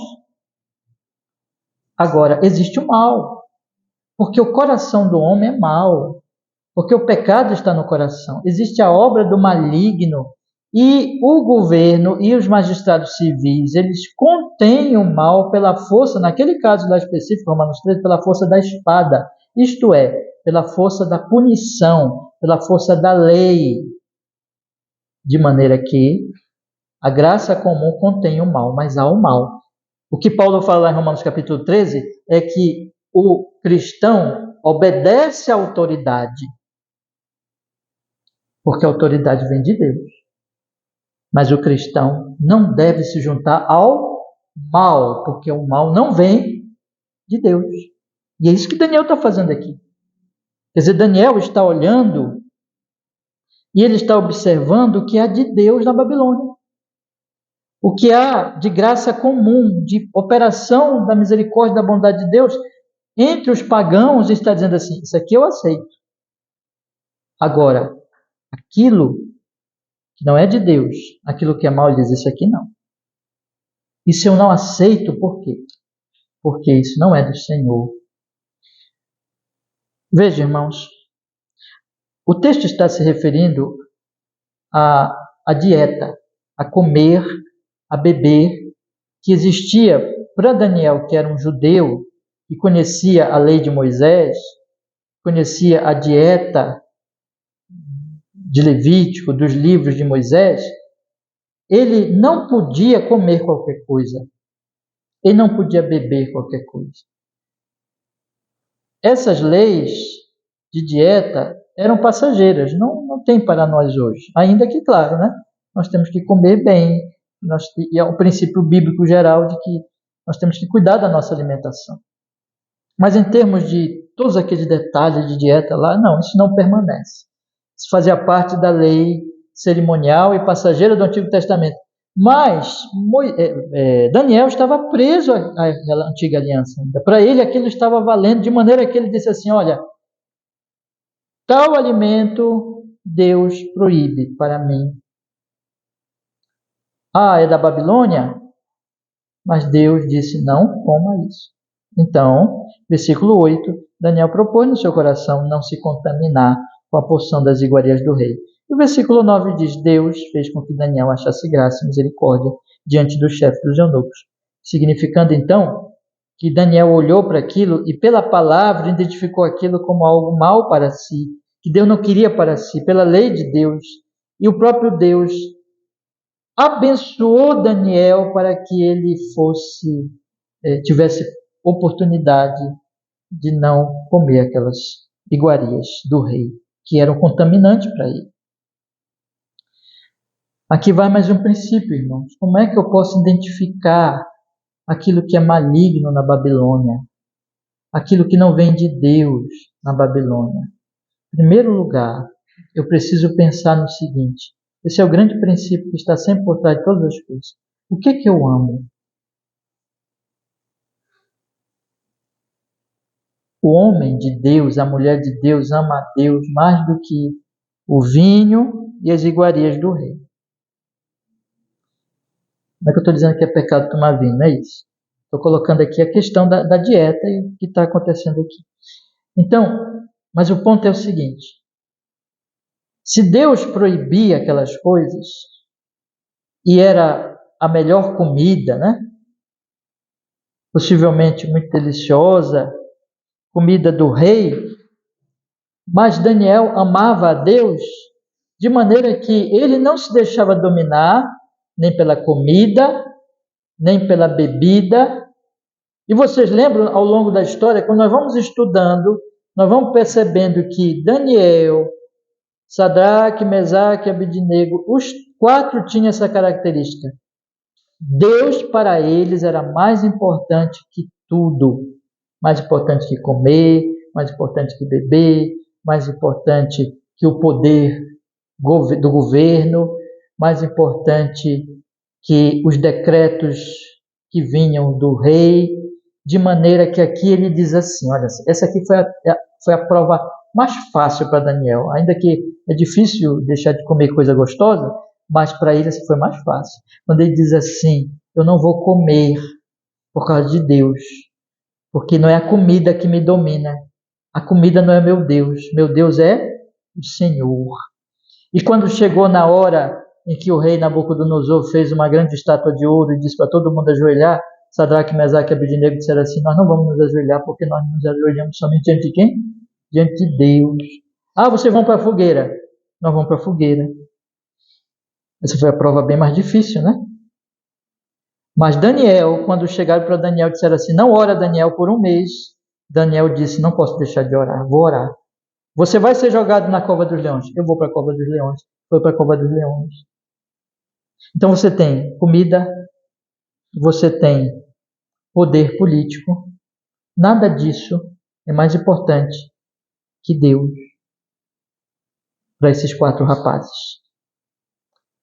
Agora, existe o mal, porque o coração do homem é mau, porque o pecado está no coração. Existe a obra do maligno e o governo e os magistrados civis, eles contêm o mal pela força, naquele caso lá específico, Romanos 13, pela força da espada, isto é, pela força da punição, pela força da lei, de maneira que a graça comum contém o mal, mas há o mal. O que Paulo fala lá em Romanos capítulo 13 é que o cristão obedece à autoridade, porque a autoridade vem de Deus. Mas o cristão não deve se juntar ao mal, porque o mal não vem de Deus. E é isso que Daniel está fazendo aqui. Quer dizer, Daniel está olhando e ele está observando o que há de Deus na Babilônia. O que há de graça comum, de operação da misericórdia e da bondade de Deus entre os pagãos, está dizendo assim, isso aqui eu aceito. Agora, aquilo que não é de Deus, aquilo que é mal, ele diz, isso aqui não. Isso eu não aceito, por quê? Porque isso não é do Senhor. Veja, irmãos, o texto está se referindo à dieta, a comer, a beber, que existia para Daniel, que era um judeu, e conhecia a lei de Moisés, conhecia a dieta de Levítico, dos livros de Moisés. Ele não podia comer qualquer coisa. Ele não podia beber qualquer coisa. Essas leis de dieta eram passageiras, não tem para nós hoje. Ainda que, claro, né, nós temos que comer bem, e é um princípio bíblico geral de que nós temos que cuidar da nossa alimentação. Mas em termos de todos aqueles detalhes de dieta lá, não, isso não permanece. Isso fazia parte da lei cerimonial e passageira do Antigo Testamento. Mas Daniel estava preso àquela antiga aliança. Para ele aquilo estava valendo, de maneira que ele disse assim, olha, tal alimento Deus proíbe para mim. Ah, é da Babilônia? Mas Deus disse, não coma isso. Então, versículo 8, Daniel propôs no seu coração não se contaminar com a porção das iguarias do rei. E o versículo 9 diz, Deus fez com que Daniel achasse graça e misericórdia diante do chefe dos eunucos. Significando, então, que Daniel olhou para aquilo e pela palavra identificou aquilo como algo mal para si, que Deus não queria para si, pela lei de Deus. E o próprio Deus abençoou Daniel para que ele tivesse oportunidade de não comer aquelas iguarias do rei, que eram contaminantes para ele. Aqui vai mais um princípio, irmãos. Como é que eu posso identificar aquilo que é maligno na Babilônia? Aquilo que não vem de Deus na Babilônia? Em primeiro lugar, eu preciso pensar no seguinte. Esse é o grande princípio que está sempre por trás de todas as coisas. O que é que eu amo? O homem de Deus, a mulher de Deus, ama a Deus mais do que o vinho e as iguarias do rei. Não é que eu estou dizendo que é pecado tomar vinho, não é isso. Estou colocando aqui a questão da dieta e o que está acontecendo aqui. Então, mas o ponto é o seguinte. Se Deus proibia aquelas coisas, e era a melhor comida, né? Possivelmente muito deliciosa, comida do rei, mas Daniel amava a Deus, de maneira que ele não se deixava dominar nem pela comida, nem pela bebida. E vocês lembram, ao longo da história, quando nós vamos estudando, nós vamos percebendo que Daniel, Sadraque, Mesaque e Abednego, os 4 tinham essa característica. Deus para eles era mais importante que tudo. Mais importante que comer, mais importante que beber, mais importante que o poder do governo, mais importante que os decretos que vinham do rei, de maneira que aqui ele diz assim, olha, essa aqui foi a prova mais fácil para Daniel, ainda que é difícil deixar de comer coisa gostosa, mas para ele essa foi mais fácil. Quando ele diz assim, eu não vou comer por causa de Deus, porque não é a comida que me domina, a comida não é meu Deus é o Senhor. E quando chegou na hora em que o rei Nabucodonosor fez uma grande estátua de ouro e disse para todo mundo ajoelhar, Sadraque, Mesaque e Abednego disseram assim, nós não vamos nos ajoelhar porque nós nos ajoelhamos somente diante de quem? Diante de Deus. Ah, vocês vão para a fogueira. Nós vamos para a fogueira. Essa foi a prova bem mais difícil, né? Mas Daniel, quando chegaram para Daniel, disseram assim, não ora Daniel por 1 mês. Daniel disse, não posso deixar de orar, vou orar. Você vai ser jogado na cova dos leões. Eu vou para a cova dos leões. Foi para a cova dos leões. Então você tem comida, você tem poder político. Nada disso é mais importante que Deus para esses 4 rapazes.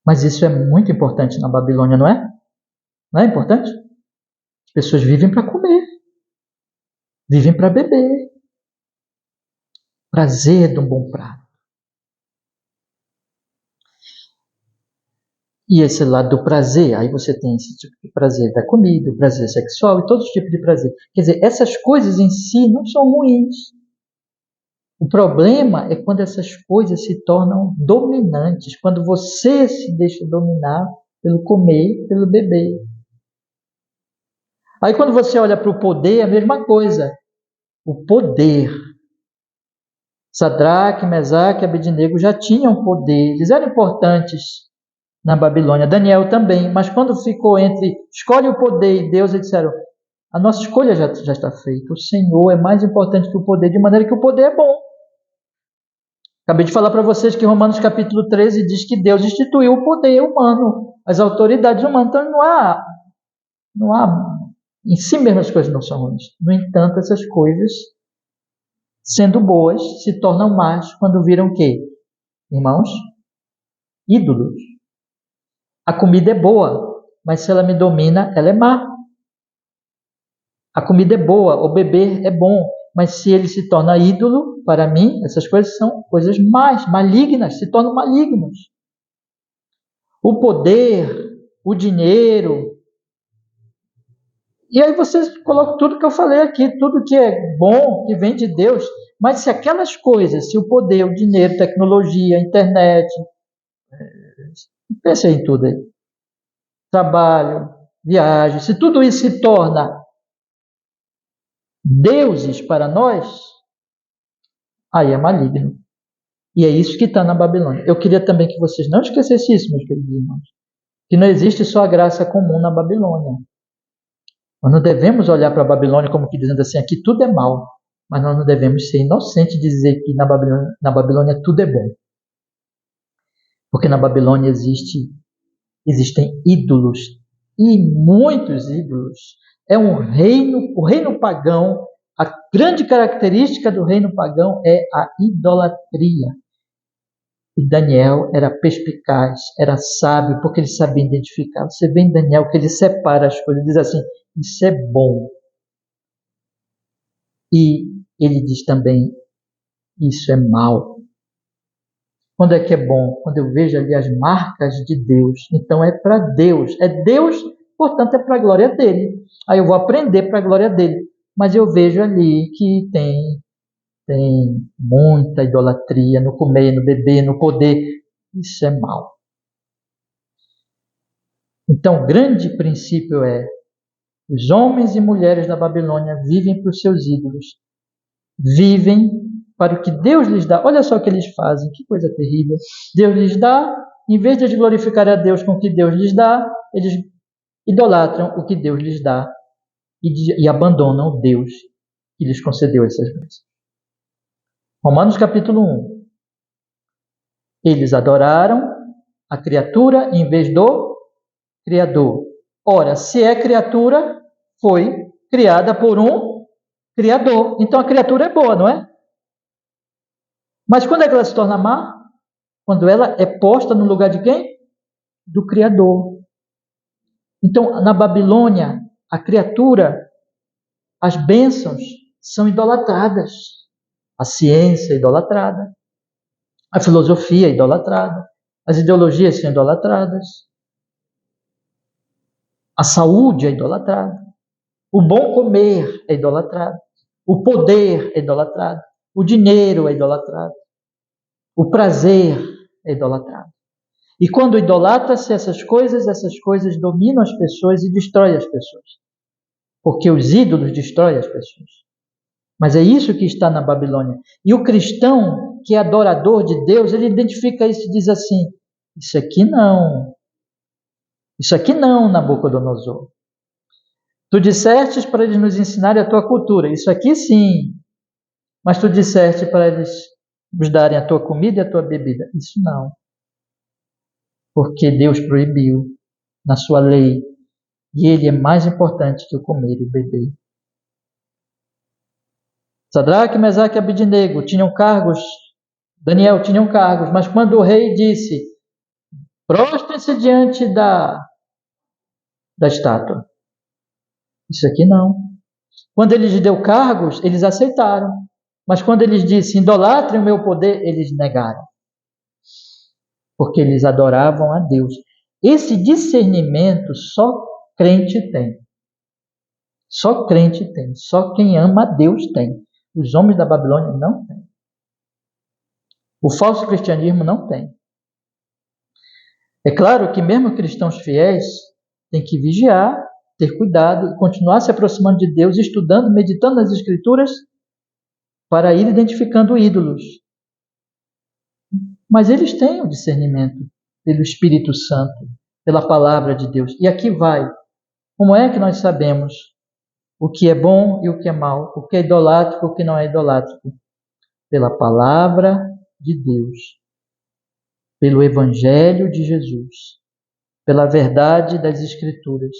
Mas isso é muito importante na Babilônia, não é? Não é importante? As pessoas vivem para comer, vivem para beber. Prazer de um bom prato. E esse lado do prazer, aí você tem esse tipo de prazer da comida, o prazer sexual e todos os tipos de prazer. Quer dizer, essas coisas em si não são ruins. O problema é quando essas coisas se tornam dominantes, quando você se deixa dominar pelo comer, pelo beber. Aí quando você olha para o poder, é a mesma coisa. O poder. Sadraque, Mesaque e Abednego já tinham poder, eles eram importantes na Babilônia. Daniel também, mas quando ficou entre escolhe o poder e Deus, eles disseram, a nossa escolha já está feita, o Senhor é mais importante que o poder, de maneira que o poder é bom. Acabei de falar para vocês que Romanos capítulo 13 diz que Deus instituiu o poder humano, as autoridades humanas, então não há em si mesmo as coisas não são ruins. No entanto, essas coisas, sendo boas, se tornam más quando viram o quê? Irmãos, ídolos. A comida é boa, mas se ela me domina, ela é má. A comida é boa, o beber é bom, mas se ele se torna ídolo, para mim, essas coisas são coisas más, malignas, se tornam malignos. O poder, o dinheiro. E aí vocês colocam tudo que eu falei aqui, tudo que é bom, que vem de Deus, mas se aquelas coisas, se o poder, o dinheiro, tecnologia, internet, pense em tudo aí, trabalho, viagem, se tudo isso se torna deuses para nós, aí é maligno. E é isso que está na Babilônia. Eu queria também que vocês não esquecessem isso, meus queridos irmãos, que não existe só a graça comum na Babilônia. Nós não devemos olhar para a Babilônia como que dizendo assim, aqui tudo é mal, mas nós não devemos ser inocentes de dizer que na Babilônia tudo é bom. Porque na Babilônia existem ídolos, e muitos ídolos. É um reino, o reino pagão, a grande característica do reino pagão é a idolatria. E Daniel era perspicaz, era sábio, porque ele sabia identificar. Você vê em Daniel que ele separa as coisas, diz assim, isso é bom. E ele diz também, isso é mal. Quando é que é bom? Quando eu vejo ali as marcas de Deus. Então é para Deus. É Deus, portanto é para a glória dele. Aí eu vou aprender para a glória dele. Mas eu vejo ali que tem muita idolatria no comer, no beber, no poder. Isso é mal. Então o grande princípio é os homens e mulheres da Babilônia vivem para os seus ídolos. Vivem para o que Deus lhes dá. Olha só o que eles fazem, que coisa terrível. Deus lhes dá, em vez de eles glorificarem a Deus com o que Deus lhes dá, eles idolatram o que Deus lhes dá e abandonam o Deus que lhes concedeu essas bênçãos. Romanos capítulo 1. Eles adoraram a criatura em vez do Criador. Ora, se é criatura, foi criada por um Criador. Então a criatura é boa, não é? Mas quando é que ela se torna má? Quando ela é posta no lugar de quem? Do Criador. Então, na Babilônia, a criatura, as bênçãos são idolatradas. A ciência é idolatrada. A filosofia é idolatrada. As ideologias são idolatradas. A saúde é idolatrada. O bom comer é idolatrado. O poder é idolatrado. O dinheiro é idolatrado. O prazer é idolatrado. E quando idolatra-se essas coisas dominam as pessoas e destroem as pessoas. Porque os ídolos destroem as pessoas. Mas é isso que está na Babilônia. E o cristão, que é adorador de Deus, ele identifica isso e diz assim: isso aqui não. Isso aqui não, Nabucodonosor. Tu disseste para eles nos ensinarem a tua cultura. Isso aqui sim. Mas tu disseste para eles nos darem a tua comida e a tua bebida. Isso não. Porque Deus proibiu na sua lei. E ele é mais importante que o comer e beber. Sadraque, Mesaque e Abednego tinham cargos. Daniel tinham cargos. Mas quando o rei disse: prostrem-se diante da estátua. Isso aqui não. Quando ele lhes deu cargos, eles aceitaram. Mas quando eles disse: idolatrem o meu poder, eles negaram. Porque eles adoravam a Deus. Esse discernimento só crente tem. Só crente tem. Só quem ama a Deus tem. Os homens da Babilônia não têm. O falso cristianismo não tem. É claro que mesmo cristãos fiéis têm que vigiar, ter cuidado e continuar se aproximando de Deus, estudando, meditando nas Escrituras, para ir identificando ídolos. Mas eles têm o discernimento pelo Espírito Santo, pela palavra de Deus. E aqui vai. Como é que nós sabemos o que é bom e o que é mal? O que é idolátrico e o que não é idolátrico? Pela palavra de Deus. Pelo Evangelho de Jesus. Pela verdade das Escrituras.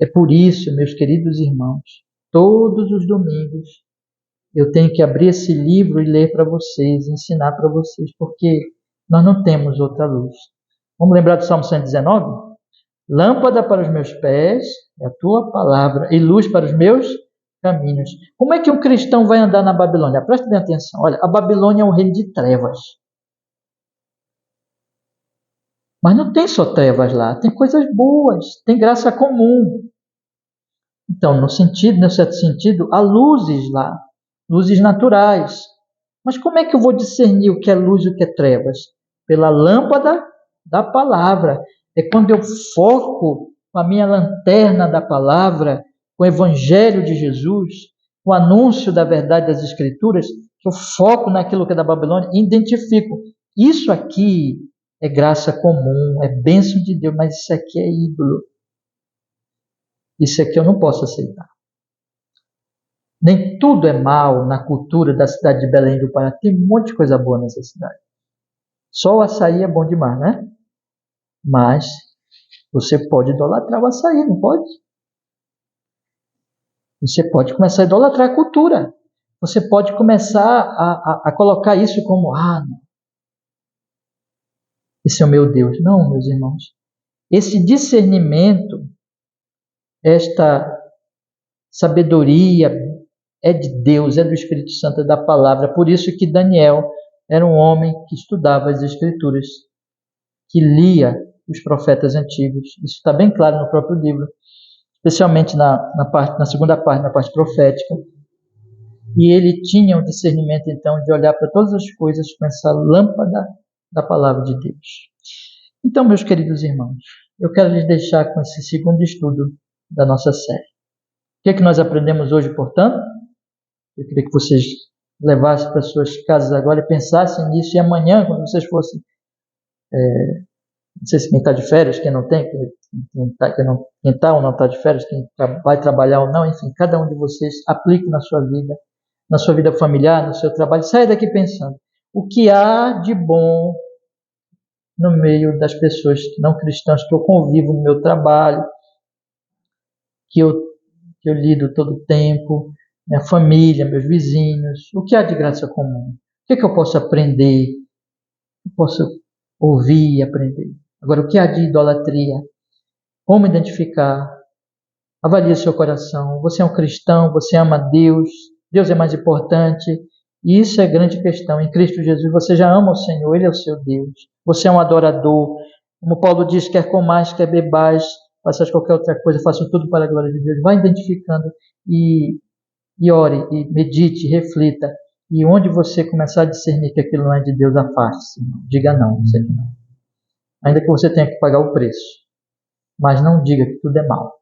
É por isso, meus queridos irmãos, todos os domingos eu tenho que abrir esse livro e ler para vocês, ensinar para vocês, porque nós não temos outra luz. Vamos lembrar do Salmo 119? Lâmpada para os meus pés é a tua palavra e luz para os meus caminhos. Como é que um cristão vai andar na Babilônia? Preste bem atenção. Olha, a Babilônia é um reino de trevas. Mas não tem só trevas lá, tem coisas boas, tem graça comum. Então, no certo sentido, há luzes lá, luzes naturais. Mas como é que eu vou discernir o que é luz e o que é trevas? Pela lâmpada da palavra. É quando eu foco com a minha lanterna da palavra, com o Evangelho de Jesus, com o anúncio da verdade das Escrituras, que eu foco naquilo que é da Babilônia e identifico. Isso aqui é graça comum, é bênção de Deus, mas isso aqui é ídolo. Isso aqui eu não posso aceitar. Nem tudo é mal na cultura da cidade de Belém do Pará. Tem um monte de coisa boa nessa cidade. Só o açaí é bom demais, né? Mas você pode idolatrar o açaí, não pode? Você pode começar a idolatrar a cultura. Você pode começar a colocar isso como, não, esse é o meu Deus. Não, meus irmãos. Esse discernimento, esta sabedoria é de Deus, é do Espírito Santo, é da palavra. Por isso que Daniel era um homem que estudava as Escrituras, que lia os profetas antigos. Isso está bem claro no próprio livro, especialmente na segunda parte, na parte profética. E ele tinha o discernimento, então, de olhar para todas as coisas com essa lâmpada da palavra de Deus. Então, meus queridos irmãos, eu quero lhes deixar com esse segundo estudo da nossa série. O que é que nós aprendemos hoje, portanto? Eu queria que vocês levasse para suas casas agora e pensassem nisso, e amanhã, quando vocês fossem, não sei se quem está de férias, quem não tem, quem está ou não está de férias, quem vai trabalhar ou não, enfim, cada um de vocês aplique na sua vida familiar, no seu trabalho, saia daqui pensando, o que há de bom no meio das pessoas não cristãs que eu convivo no meu trabalho, que eu lido todo o tempo, minha família, meus vizinhos, o que há de graça comum? O que eu posso aprender? Eu posso ouvir e aprender. Agora, o que há de idolatria? Como identificar? Avalie seu coração. Você é um cristão, você ama Deus, Deus é mais importante. E isso é a grande questão. Em Cristo Jesus, você já ama o Senhor, Ele é o seu Deus. Você é um adorador. Como Paulo diz, quer comais, quer bebais, faças qualquer outra coisa, façam tudo para a glória de Deus. Vá identificando e ore, e medite, reflita. E onde você começar a discernir que aquilo não é de Deus, afaste-se. Diga não, isso aqui não. Ainda que você tenha que pagar o preço. Mas não diga que tudo é mal,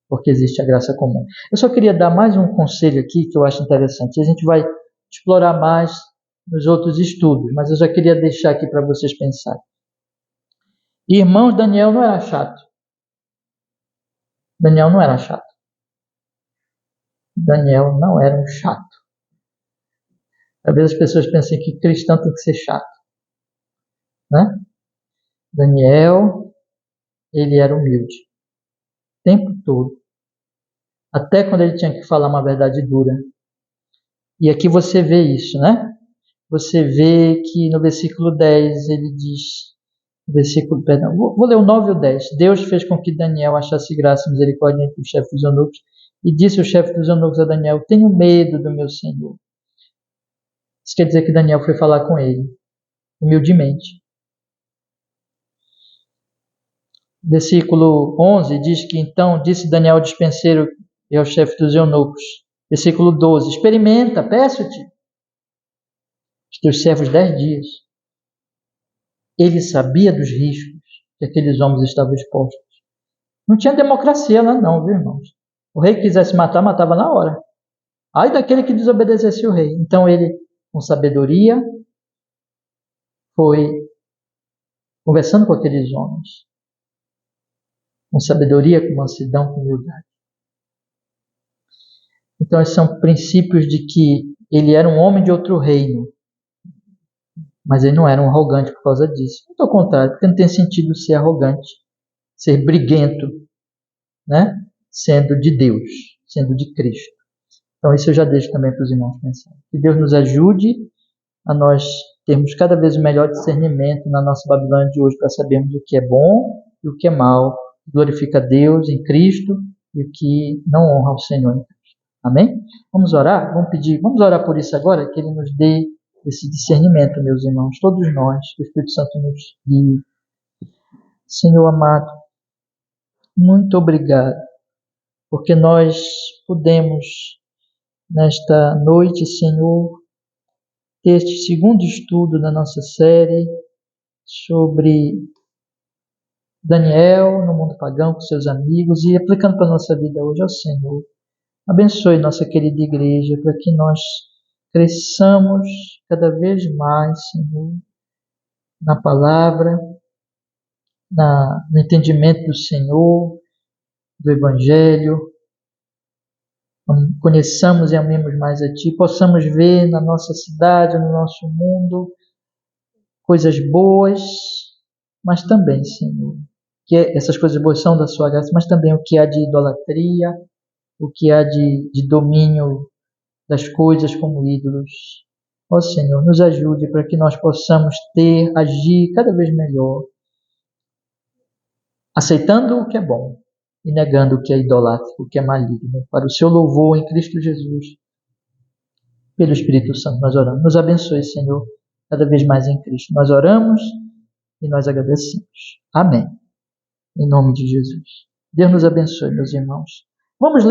porque existe a graça comum. Eu só queria dar mais um conselho aqui que eu acho interessante. A gente vai explorar mais nos outros estudos, mas eu já queria deixar aqui para vocês pensarem. Irmãos, Daniel não era chato. Daniel não era chato. Daniel não era um chato. Às vezes as pessoas pensam que cristão tem que ser chato, né? Daniel, ele era humilde. O tempo todo. Até quando ele tinha que falar uma verdade dura. E aqui você vê isso, né? Você vê que no versículo 10 ele diz, vou ler o 9 e o 10. Deus fez com que Daniel achasse graça e misericórdia entre o chefe dos eunucos, e disse o chefe dos eunucos a Daniel, tenho medo do meu Senhor. Isso quer dizer que Daniel foi falar com ele, humildemente. Versículo 11 diz que então disse Daniel ao dispenseiro e ao chefe dos eunucos. Versículo 12, experimenta, peço-te, os teus servos 10 dias. Ele sabia dos riscos que aqueles homens estavam expostos. Não tinha democracia lá não, viu, irmãos? O rei que quisesse matar, matava na hora. Ai daquele que desobedecesse o rei. Então ele, com sabedoria, foi conversando com aqueles homens. Com sabedoria, com mansidão, com humildade. Então esses são princípios de que ele era um homem de outro reino. Mas ele não era um arrogante por causa disso. Muito ao contrário, porque não tem sentido ser arrogante, ser briguento, né? Sendo de Deus, sendo de Cristo. Então isso eu já deixo também para os irmãos pensarem. Que Deus nos ajude a nós termos cada vez o melhor discernimento na nossa Babilônia de hoje para sabermos o que é bom e o que é mal, glorifica a Deus em Cristo e o que não honra ao Senhor em Cristo. Amém? Vamos orar? Vamos orar por isso agora, que Ele nos dê esse discernimento, meus irmãos, todos nós, que o Espírito Santo nos guie. Senhor amado, muito obrigado, porque nós podemos, nesta noite, Senhor, ter este segundo estudo da nossa série sobre Daniel no mundo pagão com seus amigos e aplicando para a nossa vida hoje ao Senhor. Abençoe nossa querida igreja para que nós cresçamos cada vez mais, Senhor, na palavra, no entendimento do Senhor, do Evangelho, conheçamos e amemos mais a Ti, possamos ver na nossa cidade, no nosso mundo, coisas boas, mas também, Senhor, que essas coisas boas são da Sua graça, mas também o que há de idolatria, o que há de domínio das coisas como ídolos. Ó Senhor, nos ajude para que nós possamos agir cada vez melhor, aceitando o que é bom e negando o que é idolátrico, o que é maligno, para o seu louvor em Cristo Jesus. Pelo Espírito Santo nós oramos. Nos abençoe, Senhor, cada vez mais em Cristo. Nós oramos e nós agradecemos. Amém. Em nome de Jesus. Deus nos abençoe, meus irmãos. Vamos ler